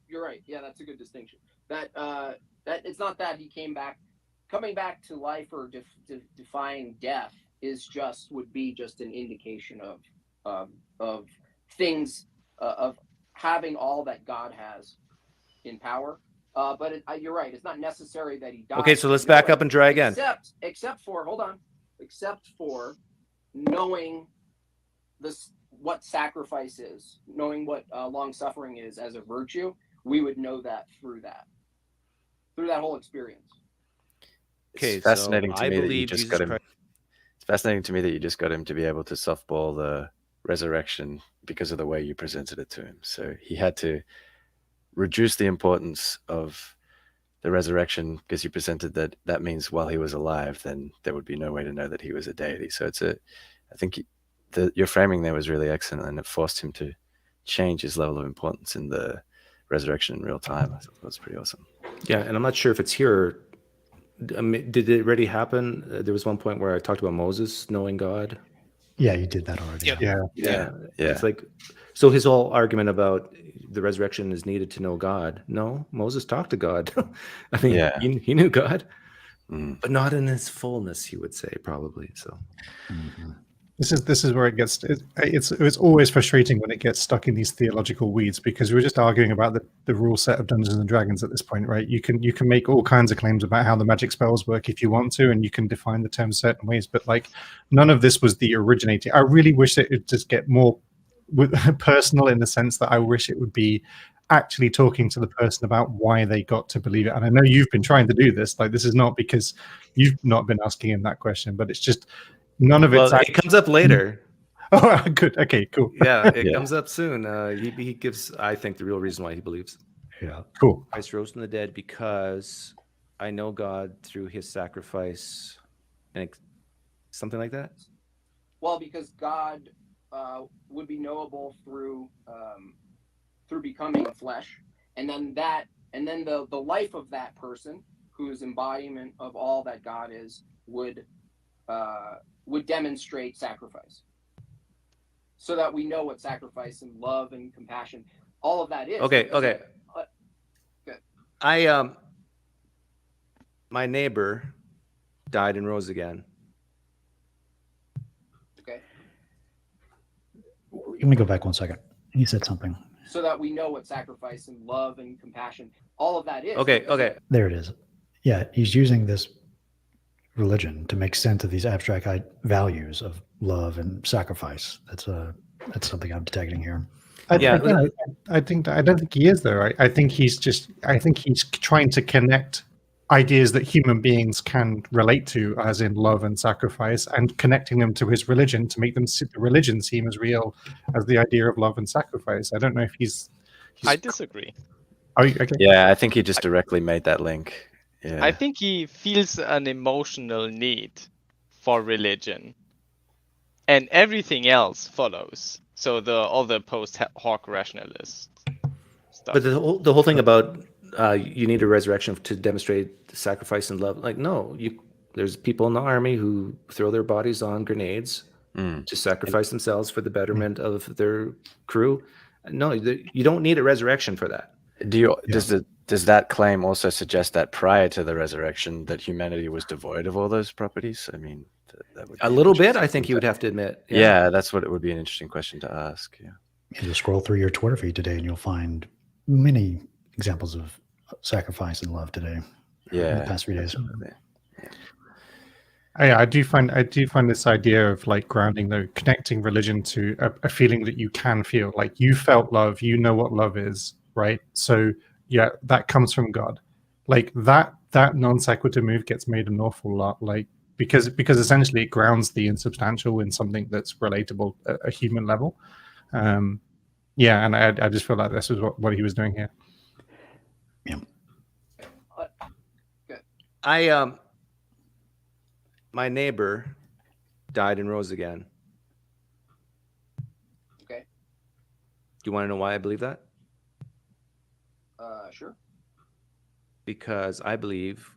you're right. Yeah, that's a good distinction. That it's not that he coming back to life or defying death would be just an indication of things, of having all that God has in power. But you're right. It's not necessary that he died. Okay, so let's back up and try again. Except for knowing what sacrifice is, knowing what long suffering is as a virtue, we would know that through that whole experience. Okay, it's fascinating so to me I that you believe just Jesus got him. Christ. It's fascinating to me that you just got him to be able to softball the resurrection because of the way you presented it to him. So he had to reduce the importance of the resurrection because you presented that means while he was alive, then there would be no way to know that he was a deity. So I think your framing there was really excellent, and it forced him to change his level of importance in the resurrection in real time. I thought that was pretty awesome. Yeah, and I'm not sure if it's here. I mean, did it already happen? There was one point where I talked about Moses knowing God. Yeah, you did that already. Yeah. It's like, so his whole argument about the resurrection is needed to know God. No, Moses talked to God. I mean, he knew God, but not in his fullness, he would say, probably. So This is where it gets. It's always frustrating when it gets stuck in these theological weeds, because we're just arguing about the rule set of Dungeons and Dragons at this point, right? You can make all kinds of claims about how the magic spells work if you want to, and you can define the terms certain ways, but like none of this was the originating. I really wish that it would just get more personal, in the sense that I wish it would be actually talking to the person about why they got to believe it. And I know you've been trying to do this. Like, this is not because you've not been asking him that question, but it's just. None of it comes up later. Oh, good. Okay, cool. Yeah, it comes up soon. He gives, I think, the real reason why he believes. Yeah, cool. Christ rose from the dead because I know God through his sacrifice, and something like that. Well, because God would be knowable through becoming flesh, and then the life of that person, whose embodiment of all that God is, would demonstrate sacrifice, so that we know what sacrifice and love and compassion, all of that is. Okay. Good. My neighbor died and rose again. Okay. let me go back 1 second. He said something. So that we know what sacrifice and love and compassion, all of that is. Okay. There it is. Yeah, he's using this religion to make sense of these abstract values of love and sacrifice. That's something I'm detecting here. I don't think he is though. I think he's trying to connect ideas that human beings can relate to, as in love and sacrifice, and connecting them to his religion to make the religion seem as real as the idea of love and sacrifice. I don't know if he's I disagree. Oh, okay. Yeah, I think he just directly made that link. Yeah. I think he feels an emotional need for religion, and everything else follows. So all the post hoc rationalist stuff. But the whole thing about you need a resurrection to demonstrate sacrifice and love. Like, no, there's people in the army who throw their bodies on grenades to sacrifice themselves for the betterment of their crew. No, you don't need a resurrection for that. Does that claim also suggest that prior to the resurrection that humanity was devoid of all those properties? I mean, that would be a little bit. I think you would have to admit. Yeah, that's what it would be an interesting question to ask. Yeah. You'll scroll through your Twitter feed today, and you'll find many examples of sacrifice and love today. Yeah, in the past 3 days. I do find this idea of like grounding, though, connecting religion to a feeling that you can feel. Like you felt love, you know what love is, right? So yeah, that comes from God. Like that non sequitur move gets made an awful lot, like because essentially it grounds the insubstantial in something that's relatable at a human level. Yeah, and I just feel like this is what he was doing here. Yeah. My neighbor died and rose again. Okay. Do you want to know why I believe that? Sure. Because I believe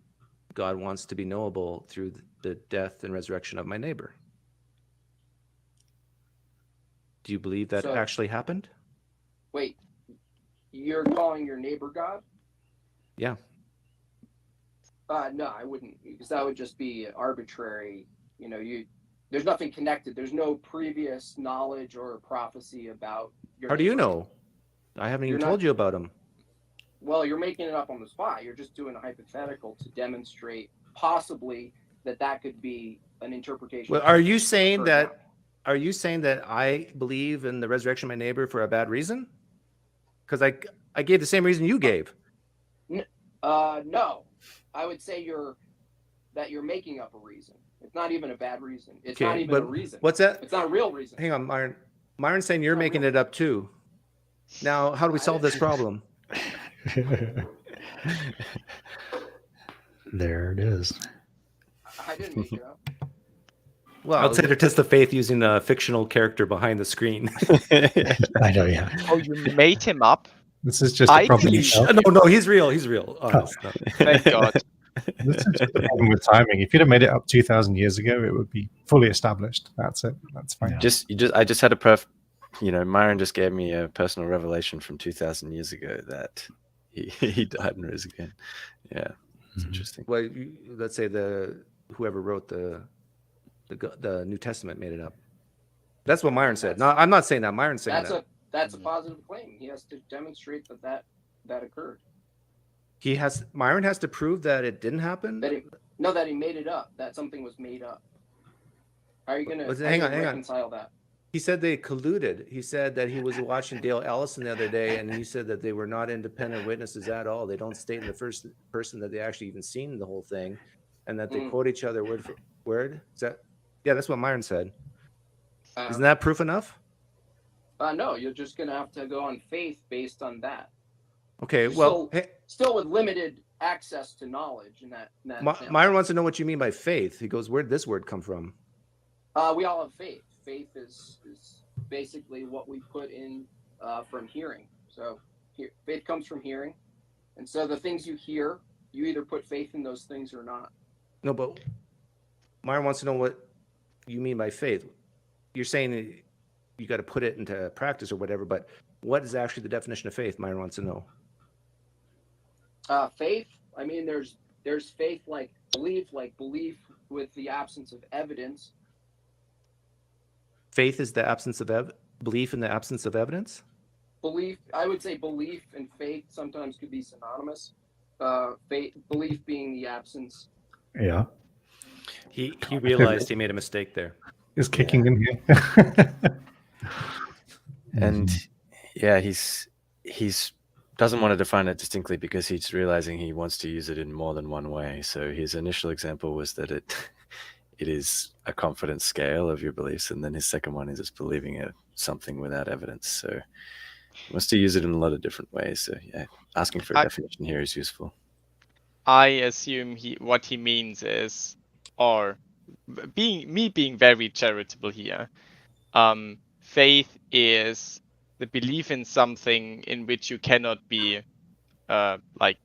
God wants to be knowable through the death and resurrection of my neighbor. Do you believe that actually happened? Wait, you're calling your neighbor God? Yeah. No, I wouldn't, because that would just be arbitrary. There's nothing connected. There's no previous knowledge or prophecy about your How do you neighbor. know? I haven't even told you about him. Well, you're making it up on the spot. You're just doing a hypothetical to demonstrate possibly that could be an interpretation. Well, are you saying that I believe in the resurrection of my neighbor for a bad reason? Because I gave the same reason you gave. No. I would say you're making up a reason. It's not even a bad reason. It's not even a reason. What's that? It's not a real reason. Hang on, Myron. Myron's saying you're making it up too. Now, how do we solve this problem? There it is. I didn't make it up. Well, outsider test of faith using a fictional character behind the screen. I know, yeah. Oh, you made him up? This is just a problem. No, he's real. He's real. Oh, thank God. This is just a problem with timing. If you'd have made it up 2,000 years ago, it would be fully established. That's it. That's fine. Yeah. I just had Myron just gave me a personal revelation from 2,000 years ago that he died and rose again. Yeah, it's interesting. Well, let's say whoever wrote the New Testament made it up. That's what Myron said. No, I'm not saying that. Myron's saying that. That's a positive claim. He has to demonstrate that occurred. Myron has to prove that it didn't happen? That he made it up. That something was made up. How are you going to reconcile that? He said they colluded. He said that he was watching Dale Ellison the other day, and he said that they were not independent witnesses at all. They don't state in the first person that they actually even seen the whole thing, and that they quote each other word for word. That's what Myron said. Isn't that proof enough? No, you're just going to have to go on faith based on that. Okay, still with limited access to knowledge in that. Myron wants to know what you mean by faith. He goes, "Where'd this word come from?" We all have faith. Faith is basically what we put in from hearing. So faith comes from hearing, and so the things you hear, you either put faith in those things or not. No, but Myron wants to know what you mean by faith. You're saying you got to put it into practice or whatever, but what is actually the definition of faith? Myron wants to know. Faith. I mean, there's faith like belief with the absence of evidence. Faith is the absence of Belief in the absence of evidence? Belief, I would say belief and faith sometimes could be synonymous. Belief being the absence. Yeah. He realized he made a mistake there. Is kicking in here. And yeah, he's doesn't want to define it distinctly because he's realizing he wants to use it in more than one way. So his initial example was that it is a confidence scale of your beliefs, and then his second one is just believing something without evidence. So he wants to use it in a lot of different ways. So yeah, asking for a definition here is useful. I assume what he means is, or being very charitable here, faith is the belief in something in which you cannot be like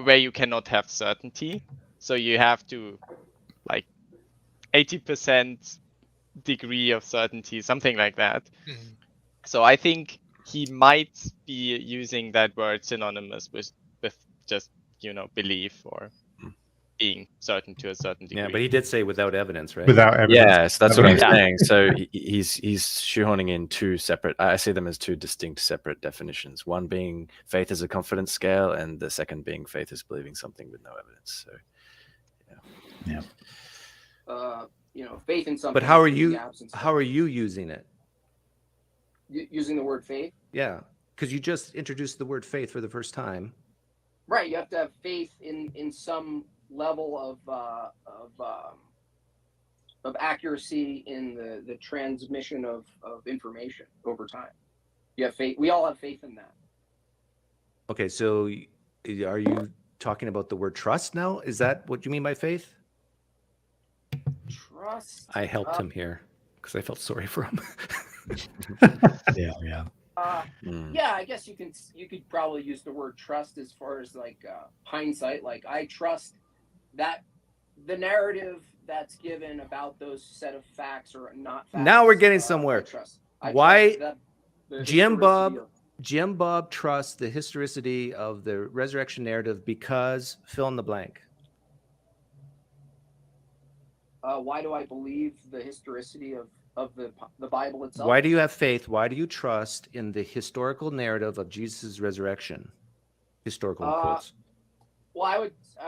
where you cannot have certainty, so you have to like 80% degree of certainty, something like that. Mhm. So I think he might be using that word synonymous with just belief or being certain to a certain degree. Yeah, but he did say without evidence, right? Without evidence. Yes, that's what I'm Yeah. saying. So he's shoehorning in two separate. I see them as two distinct, separate definitions. One being faith as a confidence scale, and the second being faith as believing something with no evidence. So Faith in something. But how are is the you absence of- how are you using it? using the word faith? Yeah, because you just introduced the word faith for the first time. Right, you have to have faith in some level of accuracy in the transmission of information over time. You have faith. We all have faith in that. Okay, so are you talking about the word trust now? Is that what you mean by faith? Trust. I helped him here because I felt sorry for him. Yeah. Yeah, I guess you could probably use the word trust as far as like hindsight. Like I trust that the narrative that's given about those set of facts or not facts. Now we're getting somewhere. Why Jimbob trusts the historicity of the resurrection narrative because fill in the blank. Why do I believe the historicity of the Bible itself? Why do you have faith? Why do you trust in the historical narrative of Jesus' resurrection? Historical in quotes. Well, I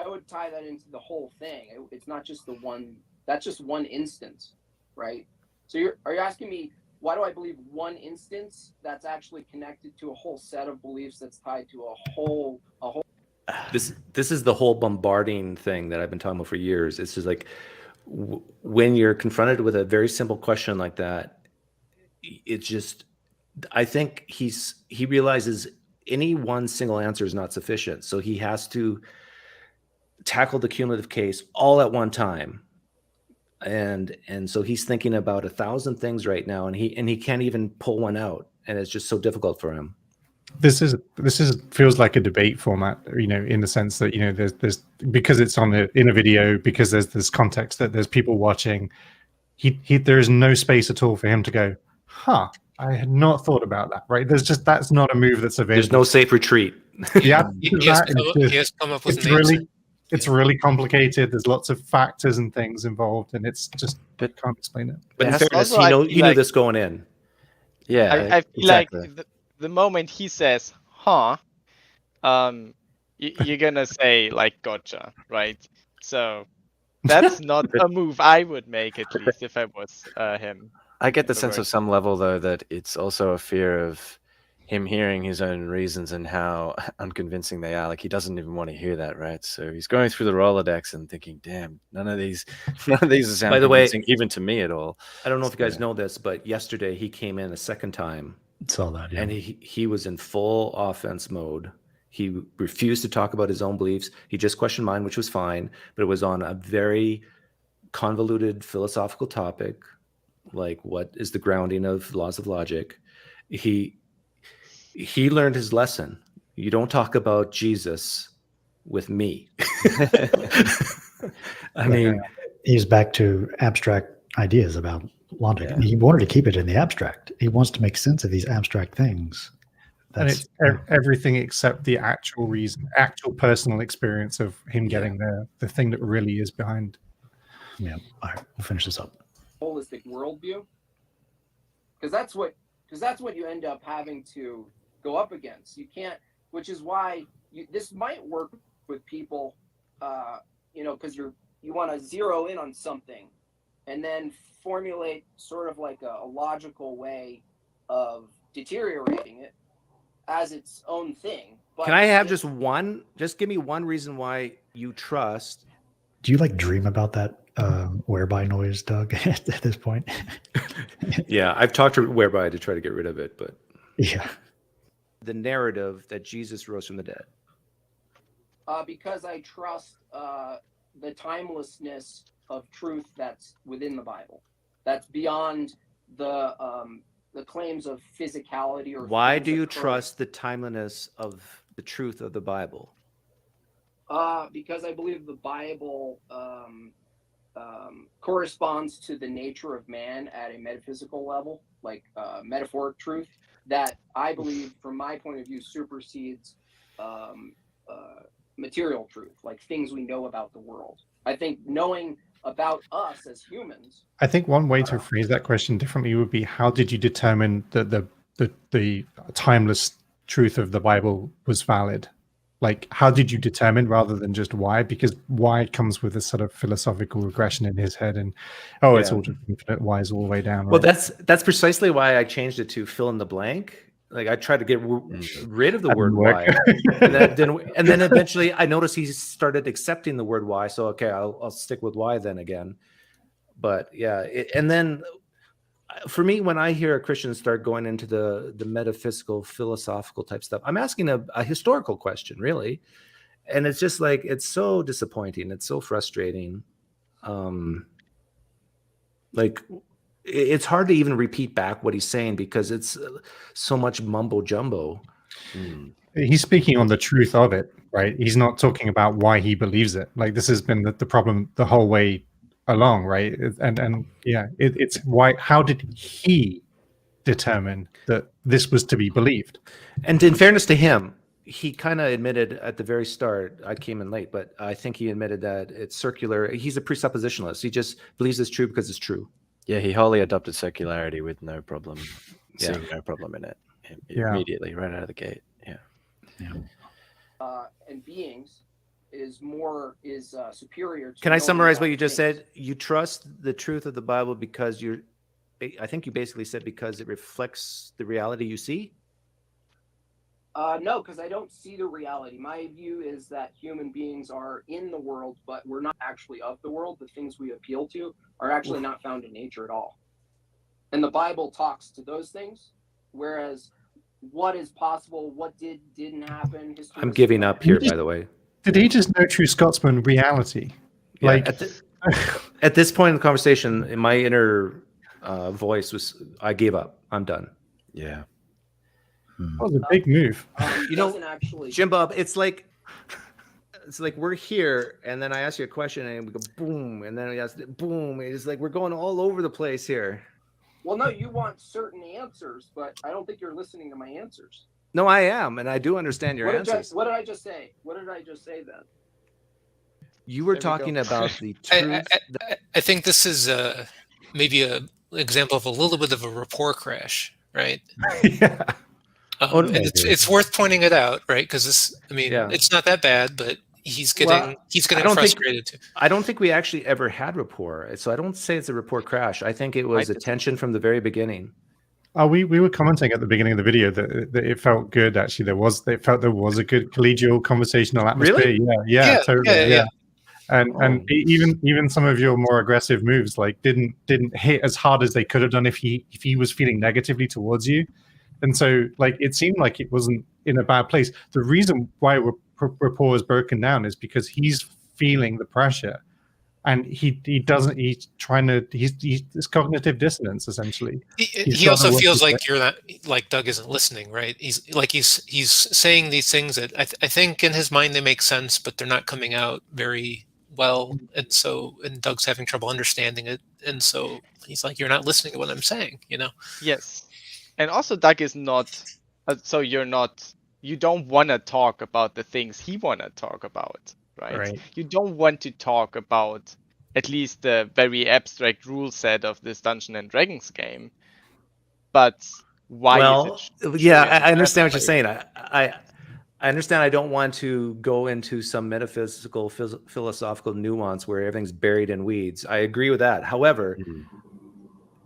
would tie that into the whole thing. It's not just the one. That's just one instance, right? So are you asking me why do I believe one instance that's actually connected to a whole set of beliefs that's tied to a whole? This is the whole bombarding thing that I've been talking about for years. It's just like when you're confronted with a very simple question like that, it's just, I think he realizes any one single answer is not sufficient. So he has to tackle the cumulative case all at one time. And so he's thinking about 1,000 things right now, and he can't even pull one out. And it's just so difficult for him. This feels like a debate format, in the sense that there's because it's in a video, because there's this context that there's people watching. There is no space at all for him to go, I had not thought about that. Right? That's not a move that's available. There's no safe retreat. Yeah, He has come up with it's an answer. It's really complicated. There's lots of factors and things involved, and it's just can't explain it. But in Yeah. fairness, Also, he knew this going in. yeah, I feel exactly. like the moment he says, you're gonna say like, gotcha, right? So that's not a move I would make, at least if I was him. I get the sense of some level, though, that it's also a fear of him hearing his own reasons and how unconvincing they are. Like, he doesn't even want to hear that, right? So he's going through the Rolodex and thinking, damn, none of these sound By the way, convincing even to me at all. I don't know if you guys know this, but yesterday he came in a second time. Saw that, yeah. And he was in full offense mode. He refused to talk about his own beliefs. He just questioned mine, which was fine, but it was on a very convoluted philosophical topic, like what is the grounding of laws of logic. He learned his lesson. You don't talk about Jesus with me. I mean, he's back to abstract ideas about logic. Yeah. He wanted to keep it in the abstract. He wants to make sense of these abstract things. And it's everything except the actual reason, actual personal experience of him getting the thing that really is behind. Yeah. All right, we'll finish this up. Holistic worldview. that's what you end up having to go up against. You can't, which is why this might work with people, because you want to zero in on something and then formulate sort of like a logical way of deteriorating it as its own thing. But can I have just give me one reason why you trust? Do you like dream about that whereby noise, Doug, at this point? Yeah, I've talked to whereby to try to get rid of it, but Yeah. the narrative that Jesus rose from the dead. Because I trust the timelessness of truth that's within the Bible. That's beyond the claims of physicality or. Why do you trust the timeliness of the truth of the Bible? Because I believe the Bible corresponds to the nature of man at a metaphysical level, like metaphoric truth, that I believe, from my point of view, supersedes material truth, like things we know about the world. I think knowing about us as humans. I think one way to phrase that question differently would be, how did you determine that the timeless truth of the Bible was valid? Like, how did you determine, rather than just why? Because why comes with a sort of philosophical regression in his head, and it's all just infinite, y is all the way down. Right? Well, that's precisely why I changed it to fill in the blank. Like, I tried to get rid of the word why, and then eventually I noticed he started accepting the word why. So okay, I'll stick with why then again. But yeah, and then for me, when I hear a Christian start going into the metaphysical, philosophical type stuff, I'm asking a historical question, really. And it's just like, it's so disappointing. It's so frustrating. Like, it's hard to even repeat back what he's saying because it's so much mumbo jumbo. He's speaking on the truth of it, right? He's not talking about why he believes it. Like, this has been the problem the whole way along, right? And yeah, it's why. How did he determine that this was to be believed? And in fairness to him, he kind of admitted at the very start, I came in late, but I think he admitted that it's circular. He's a presuppositionalist. He just believes it's true because it's true. Yeah, he wholly adopted circularity with no problem, seeing no problem in it immediately, right out of the gate. And beings is superior to. Can I summarize what you just said? You trust the truth of the Bible because I think you basically said because it reflects the reality you see? No, because I don't see the reality. My view is that human beings are in the world, but we're not actually of the world. The things we appeal to are actually not found in nature at all. And the Bible talks to those things, whereas what is possible, what didn't happen. I'm giving up here, by the way. Did he just know True Scotsman reality? Yeah, Like, at this point in the conversation, in my inner voice was, I gave up. I'm done. Yeah. that was a big move. Jimbob, it's like we're here, and then I ask you a question, and we go boom, and then we ask boom. It's like we're going all over the place here. Well, no, you want certain answers, but I don't think you're listening to my answers. No, I am, and I do understand your answers. What did I just say? What did I just say then? You were talking about the truth. I think this is maybe an example of a little bit of a rapport crash, right? Yeah. And it's worth pointing it out, right? Because it's not that bad, but he's getting frustrated too. I don't think we actually ever had rapport, so I don't say it's a rapport crash. I think it was a tension from the very beginning. We were commenting at the beginning of the video that it felt good. Actually, there was a good collegial conversational atmosphere. Really? Yeah, totally. Yeah. And even some of your more aggressive moves didn't hit as hard as they could have done if he was feeling negatively towards you. And so it seemed like it wasn't in a bad place. The reason why rapport is broken down is because he's feeling the pressure, and he's this cognitive dissonance essentially. He also feels like you're not, like Doug isn't listening, right? He's saying these things that I think in his mind they make sense, but they're not coming out very well, and Doug's having trouble understanding it, and so he's like, you're not listening to what I'm saying, Yes. And also Doug is not, you don't want to talk about the things he want to talk about, right? You don't want to talk about at least the very abstract rule set of this Dungeons and Dragons game. but why well, is it yeah, true? I understand what you're That's saying. I understand. I don't want to go into some metaphysical, philosophical nuance where everything's buried in weeds. I agree with that. However,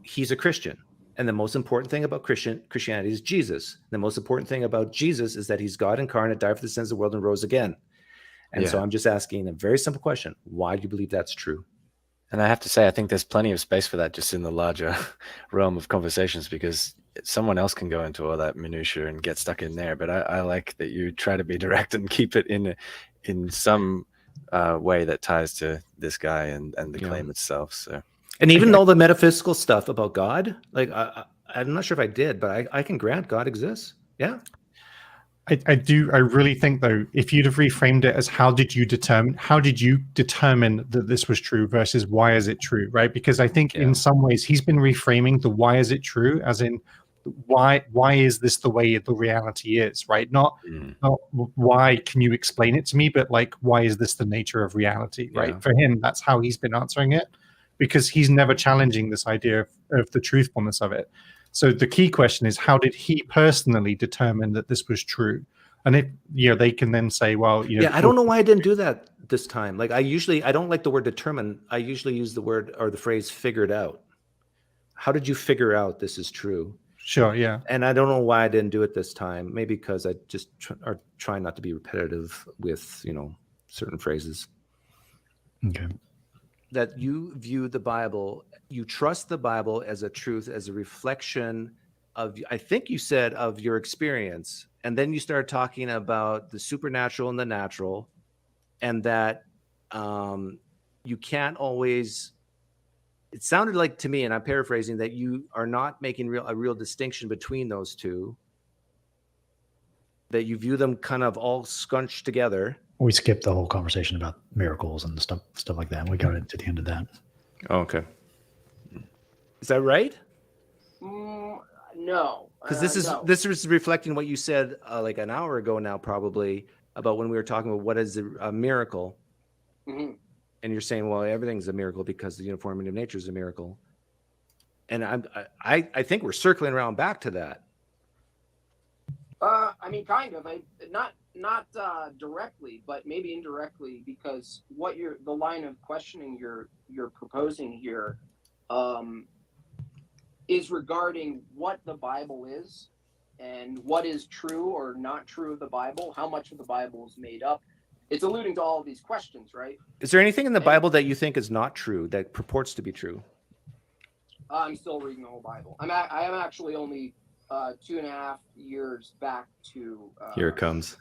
he's a Christian, and the most important thing about Christianity is Jesus. The most important thing about Jesus is that he's God incarnate, died for the sins of the world, and rose again. And so I'm just asking a very simple question: why do you believe that's true? And I have to say, I think there's plenty of space for that just in the larger realm of conversations, because someone else can go into all that minutia and get stuck in there. But I like that you try to be direct and keep it in some way that ties to this guy and the claim itself. So, and even though the metaphysical stuff about God, like I'm not sure if I did, but I can grant God exists. Yeah. I really think, though, if you'd have reframed it as how did you determine that this was true versus why is it true, right? Because I think in some ways he's been reframing the why is it true as in why is this the way the reality is, right? Not why can you explain it to me, but like why is this the nature of reality, right? Yeah. For him, that's how he's been answering it, because he's never challenging this idea of the truthfulness of it. So the key question is, how did he personally determine that this was true? And if they can then say, well, I don't know why I didn't do that this time. Like I don't like the word determine. I usually use the word or the phrase figured out. How did you figure out this is true? Sure, yeah. And I don't know why I didn't do it this time. Maybe because I just are trying not to be repetitive with certain phrases. Okay. That you view the Bible, you trust the Bible as a truth, as a reflection of, I think you said, of your experience. And then you started talking about the supernatural and the natural, and that you can't always, it sounded like to me, and I'm paraphrasing, that you are not making a real distinction between those two, that you view them kind of all scrunched together. We skipped the whole conversation about miracles and stuff like that. We got into the end of that. Oh, okay. Is that right? No, because this is reflecting what you said like an hour ago now, probably, about when we were talking about what is a miracle. Mm-hmm. And you're saying, well, everything's a miracle because the uniformity of nature is a miracle. And I think we're circling around back to that. I mean, kind of. Not directly, but maybe indirectly, because the line of questioning you're proposing here is regarding what the Bible is and what is true or not true of the Bible, how much of the Bible is made up. It's alluding to all of these questions, right? Is there anything in the Bible that you think is not true, that purports to be true? I'm still reading the whole Bible. I am actually only 2.5 years back to Here it comes.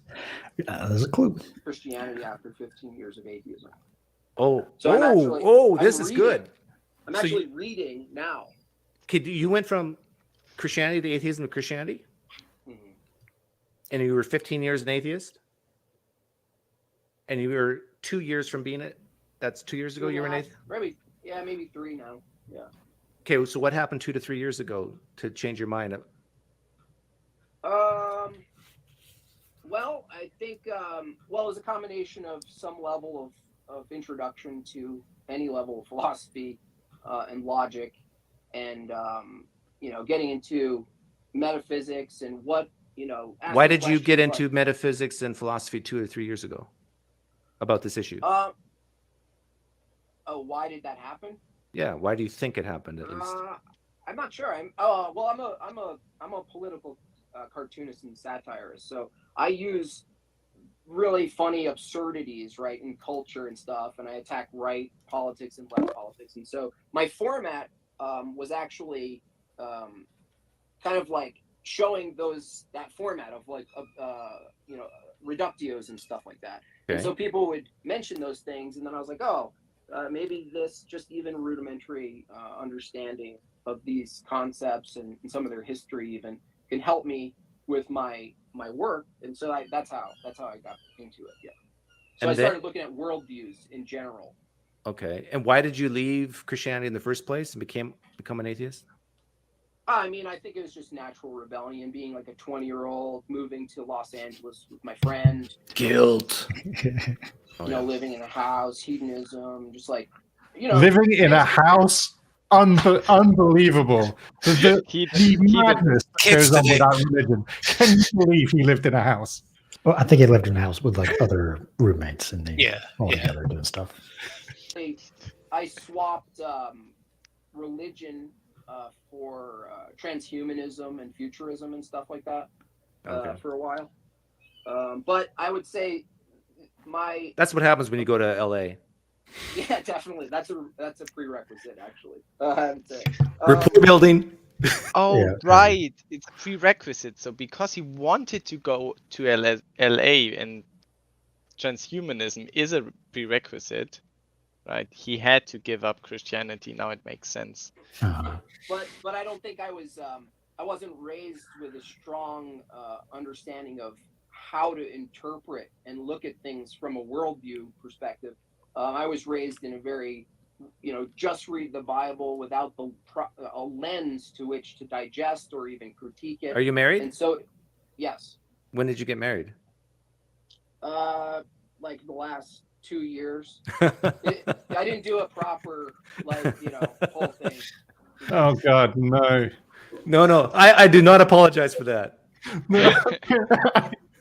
There's a clue. Christianity after 15 years of atheism. This is good. I'm actually reading now. Okay, you went from Christianity to atheism to Christianity? Mm-hmm. And you were 15 years an atheist? And you were 2 years from being it? That's 2 years ago you were an atheist? Maybe 3 now. Yeah. Okay, so what happened 2 to 3 years ago to change your mind? Well, I think it was a combination of some level of introduction to any level of philosophy and logic, and getting into metaphysics and what Why did you get into metaphysics and philosophy 2 or 3 years ago about this issue? Why did that happen? Yeah, why do you think it happened at least? I'm not sure. I'm a political cartoonist and satirist, so I use really funny absurdities, right, in culture and stuff, and I attack right politics and left politics, and so my format was actually kind of like showing that format of like reductios and stuff like that. Okay. And so people would mention those things, and then I was like, maybe this just even rudimentary understanding of these concepts and some of their history even can help me with my work. And so that's how I got into it. Yeah. So I started looking at worldviews in general. Okay. And why did you leave Christianity in the first place and become an atheist? I mean, I think it was just natural rebellion, being like a 20-year-old moving to Los Angeles with my friend. Guilt. Living in a house, hedonism, just like, living in a house. Unbelievable. The He madness that Kids goes on today. with that religion. Can you believe he lived in a house? Well, I think he lived in a house with like other roommates, and they Yeah, all yeah. together doing stuff. I swapped religion for transhumanism and futurism and stuff like that for a while. But I would say That's what happens when you go to LA. Yeah, definitely. That's a prerequisite, actually. I would say. Rapport building. Oh, Yeah. right. It's a prerequisite. So because he wanted to go to LA and transhumanism is a prerequisite, right? He had to give up Christianity. Now it makes sense. But I don't think I wasn't raised with a strong understanding of how to interpret and look at things from a worldview perspective. I was raised in a very, just read the Bible without a lens to which to digest or even critique it. Are you married? And so, yes. When did you get married? Like the last 2 years. I didn't do a proper, whole thing. Oh God, no. No. I do not apologize for that.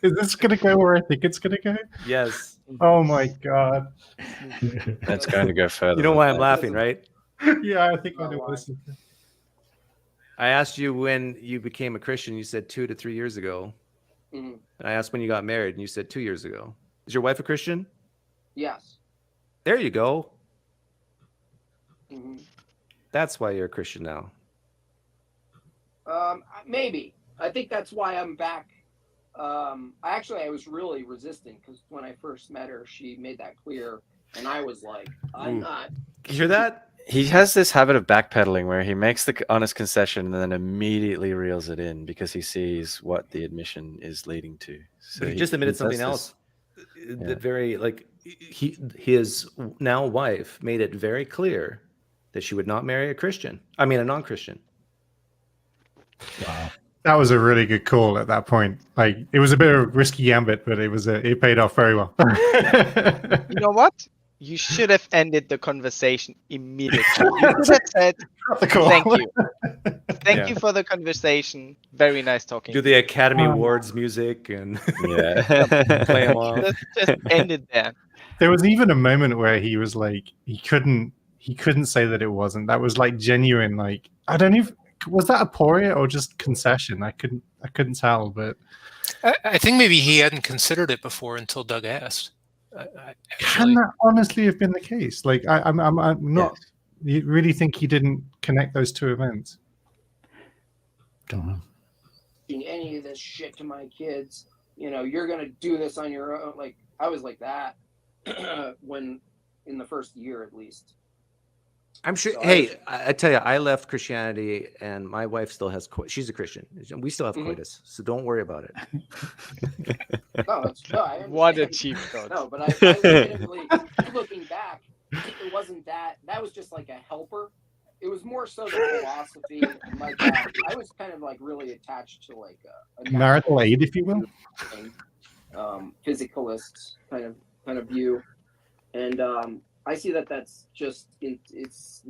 Is this gonna go where I think it's gonna go? Yes. Oh my God. That's going to go further. You know than why I'm that. laughing, right? Yeah, I think I know why. what this is. I asked you when you became a Christian. You said 2 to 3 years ago. Mhm. And I asked when you got married, and you said 2 years ago. Is your wife a Christian? Yes. There you go. Mhm. That's why you're a Christian now. Maybe. I think that's why I'm back. I was really resistant because when I first met her, she made that clear, and I was like, I'm not. You hear that? He has this habit of backpedaling where he makes the honest concession and then immediately reels it in because he sees what the admission is leading to. So But he just admitted does something this- else. Yeah. That very his now wife made it very clear that she would not marry a non-Christian. Wow. That was a really good call at that point. Like, it was a bit of a risky gambit, but it paid off very well. You know what? You should have ended the conversation immediately. You should have said, The call. thank you. Thank Yeah. you for the conversation. Very nice talking. Do the Academy Awards music and Yeah. play them off. Just end it there. There was even a moment where he was like, he couldn't say that it wasn't. That was like genuine. Like, I don't even, was that aporia or just concession? I couldn't tell, but I think maybe he hadn't considered it before until Doug asked. can that honestly have been the case? Like, I'm not. You really think he didn't connect those two events? Don't know. Any of this shit to my kids, you're gonna do this on your own. Like I was like that when in the first year at least. I'm sure. So Hey, I tell you, I left Christianity, and my wife still has. She's a Christian. We still have coitus, so don't worry about it. I What a understand. cheap thought. No, but I legitimately, looking back, it wasn't that. That was just like a helper. It was more so the philosophy. Like I was kind of like really attached to like a Marital aid, if you will. Physicalist kind of view, and I see that's just it's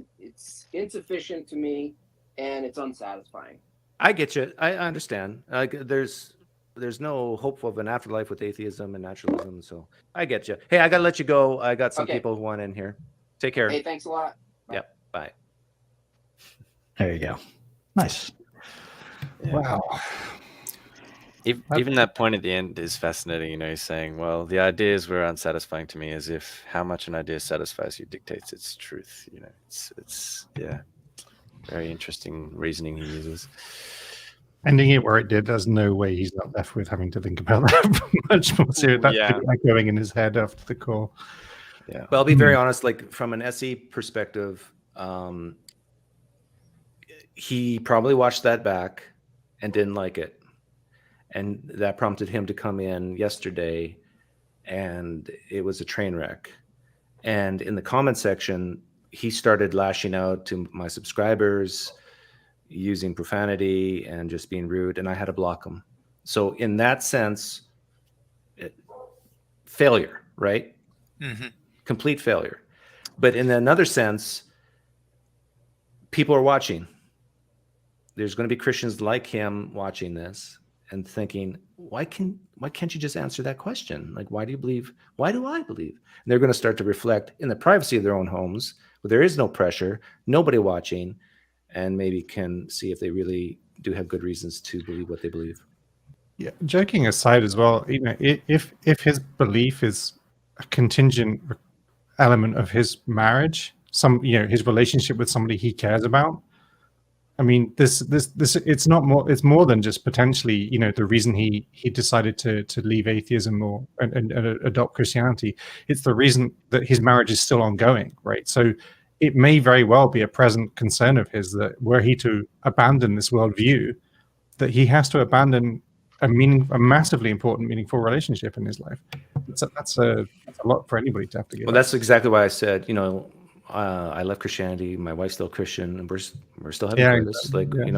insufficient to me, and it's unsatisfying. I get you. I understand. Like, there's no hope of an afterlife with atheism and naturalism. So I get you. Hey, I gotta let you go. I got some Okay. people who want in here. Take care. Hey, thanks a lot. Yep. Bye. There you go. Nice. Wow. Even that point at the end is fascinating. He's saying, well, the ideas were unsatisfying to me, as if how much an idea satisfies you dictates its truth. It's very interesting reasoning he uses. Ending it where it did, there's no way he's not left with having to think about that much more serious. That's Yeah. like going in his head after the call. Yeah. Well, I'll be very honest. Like, from an SE perspective, he probably watched that back and didn't like it, and that prompted him to come in yesterday, and it was a train wreck. And in the comment section, he started lashing out to my subscribers, using profanity and just being rude, and I had to block him. So in that sense, failure, right? Mm-hmm. Complete failure. But in another sense, people are watching. There's going to be Christians like him watching this and thinking, why can't you just answer that question? Like, why do you believe? Why do I believe? And they're going to start to reflect in the privacy of their own homes, where there is no pressure, nobody watching, and maybe can see if they really do have good reasons to believe what they believe. Yeah, joking aside as well, if his belief is a contingent element of his marriage, his relationship with somebody he cares about, I mean, this it's not more. It's more than just potentially, the reason he decided to leave atheism or and adopt Christianity. It's the reason that his marriage is still ongoing, right? So it may very well be a present concern of his that were he to abandon this worldview, that he has to abandon a massively important, meaningful relationship in his life. That's a lot for anybody to have to give. Well, that's exactly why I said, I left Christianity. My wife's still Christian, and we're still having this. Exactly.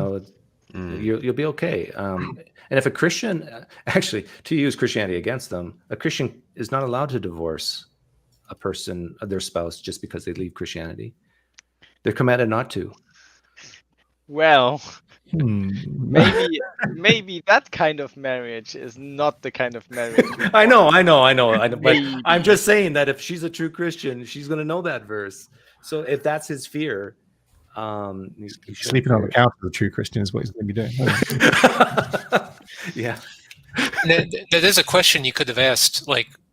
You'll be okay. And if a Christian, actually, to use Christianity against them, a Christian is not allowed to divorce a person, their spouse, just because they leave Christianity. They're commanded not to. Well, maybe that kind of marriage is not the kind of marriage. I know. But I'm just saying that if she's a true Christian, she's going to know that verse. So if that's his fear, sleeping on the couch with a true Christian is what he's going to be doing. Yeah. That is a question you could have asked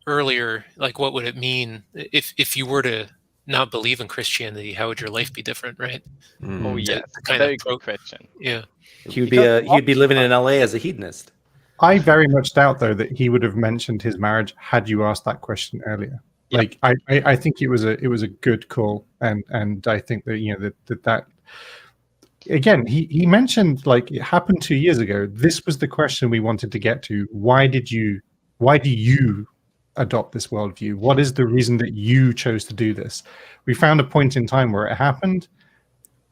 earlier. What would it mean if you were to not believe in Christianity? How would your life be different, right? Oh yeah, very good question. Yeah, he'd be living in LA as a hedonist. I very much doubt, though, that he would have mentioned his marriage had you asked that question earlier. Yep. I think it was a good call, and I think that that again he mentioned it happened 2 years ago. This was the question we wanted to get to. Why do you adopt this worldview? What is the reason that you chose to do this? We found a point in time where it happened.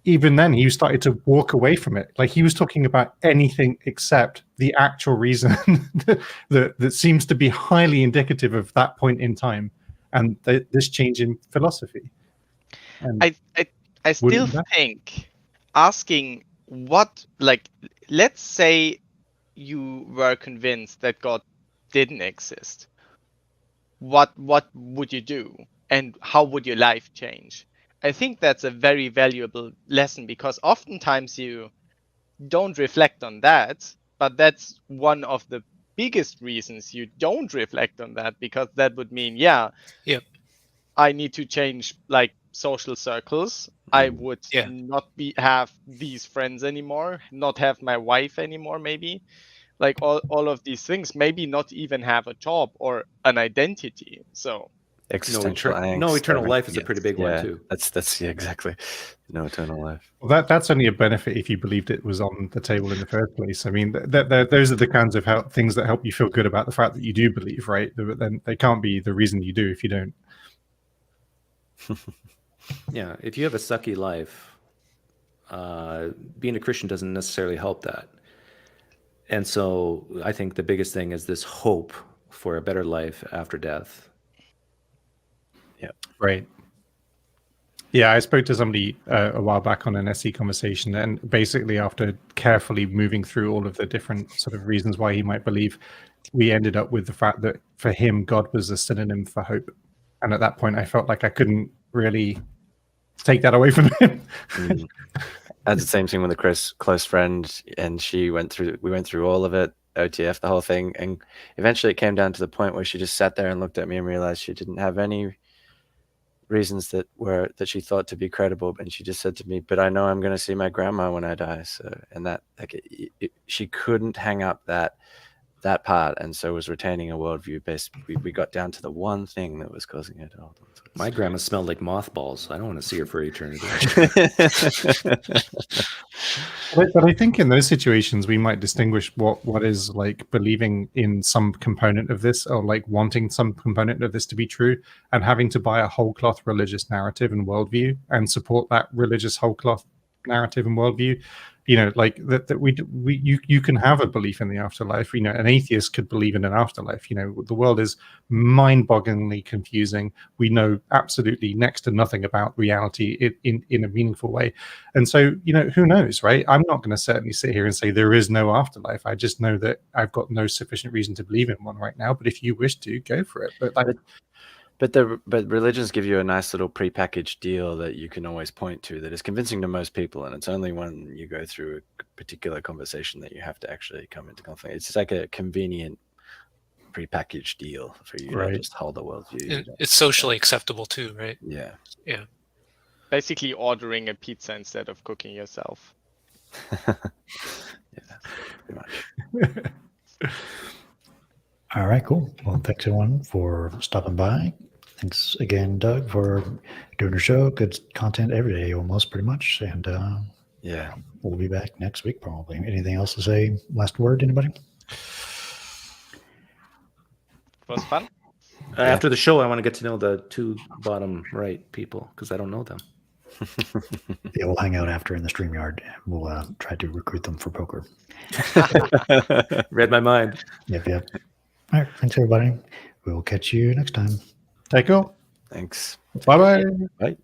Even then, he started to walk away from it. He was talking about anything except the actual reason that seems to be highly indicative of that point in time and this change in philosophy. And I still think asking what, let's say you were convinced that God didn't exist. What would you do, and how would your life change? I think that's a very valuable lesson, because oftentimes you don't reflect on that, but that's one of the biggest reasons you don't reflect on that, because that would mean, I need to change social circles. I would not have these friends anymore, not have my wife anymore, maybe. All of these things, maybe not even have a job or an identity. So existential angst. No eternal life is a pretty big one too. That's exactly. No eternal life. Well, that's only a benefit if you believed it was on the table in the first place. I mean, those are the kinds of things that help you feel good about the fact that you do believe, right? Then they can't be the reason you do if you don't. Yeah, if you have a sucky life, being a Christian doesn't necessarily help that. And so I think the biggest thing is this hope for a better life after death. Yeah. Right. Yeah, I spoke to somebody a while back on an SE conversation, and basically after carefully moving through all of the different sort of reasons why he might believe, we ended up with the fact that for him, God was a synonym for hope. And at that point, I felt like I couldn't really take that away from him. I had the same thing with a close friend, and we went through all of it, OTF, the whole thing, and eventually it came down to the point where she just sat there and looked at me and realized she didn't have any reasons that she thought to be credible, and she just said to me, "But I know I'm going to see my grandma when I die." So, and that she couldn't hang up that part, and so was retaining a worldview based. We got down to the one thing that was causing it all. My grandma smelled like mothballs. I don't want to see her for eternity. But I think in those situations, we might distinguish what is believing in some component of this, or wanting some component of this to be true, and having to buy a whole cloth religious narrative and worldview and support that religious whole cloth narrative and worldview, like that you can have a belief in the afterlife. An atheist could believe in an afterlife. The world is mind-bogglingly confusing. We know absolutely next to nothing about reality in a meaningful way. And so, who knows, right? I'm not going to certainly sit here and say there is no afterlife. I just know that I've got no sufficient reason to believe in one right now. But if you wish to, go for it. But religions give you a nice little prepackaged deal that you can always point to that is convincing to most people, and it's only when you go through a particular conversation that you have to actually come into conflict. It's like a convenient prepackaged deal for you to just hold a worldview. And it's socially acceptable too, right? Yeah. Yeah. Basically ordering a pizza instead of cooking yourself. Yeah, pretty much. All right, cool. Well, thanks everyone for stopping by. Thanks again, Doug, for doing your show. Good content every day, almost pretty much. And yeah, we'll be back next week probably. Anything else to say? Last word, anybody? It was fun. After the show, I want to get to know the two bottom right people because I don't know them. Yeah, we'll hang out after in the StreamYard. We'll try to recruit them for poker. Read my mind. Yep. All right, thanks everybody. We will catch you next time. Take care. Thanks. Bye-bye. Bye.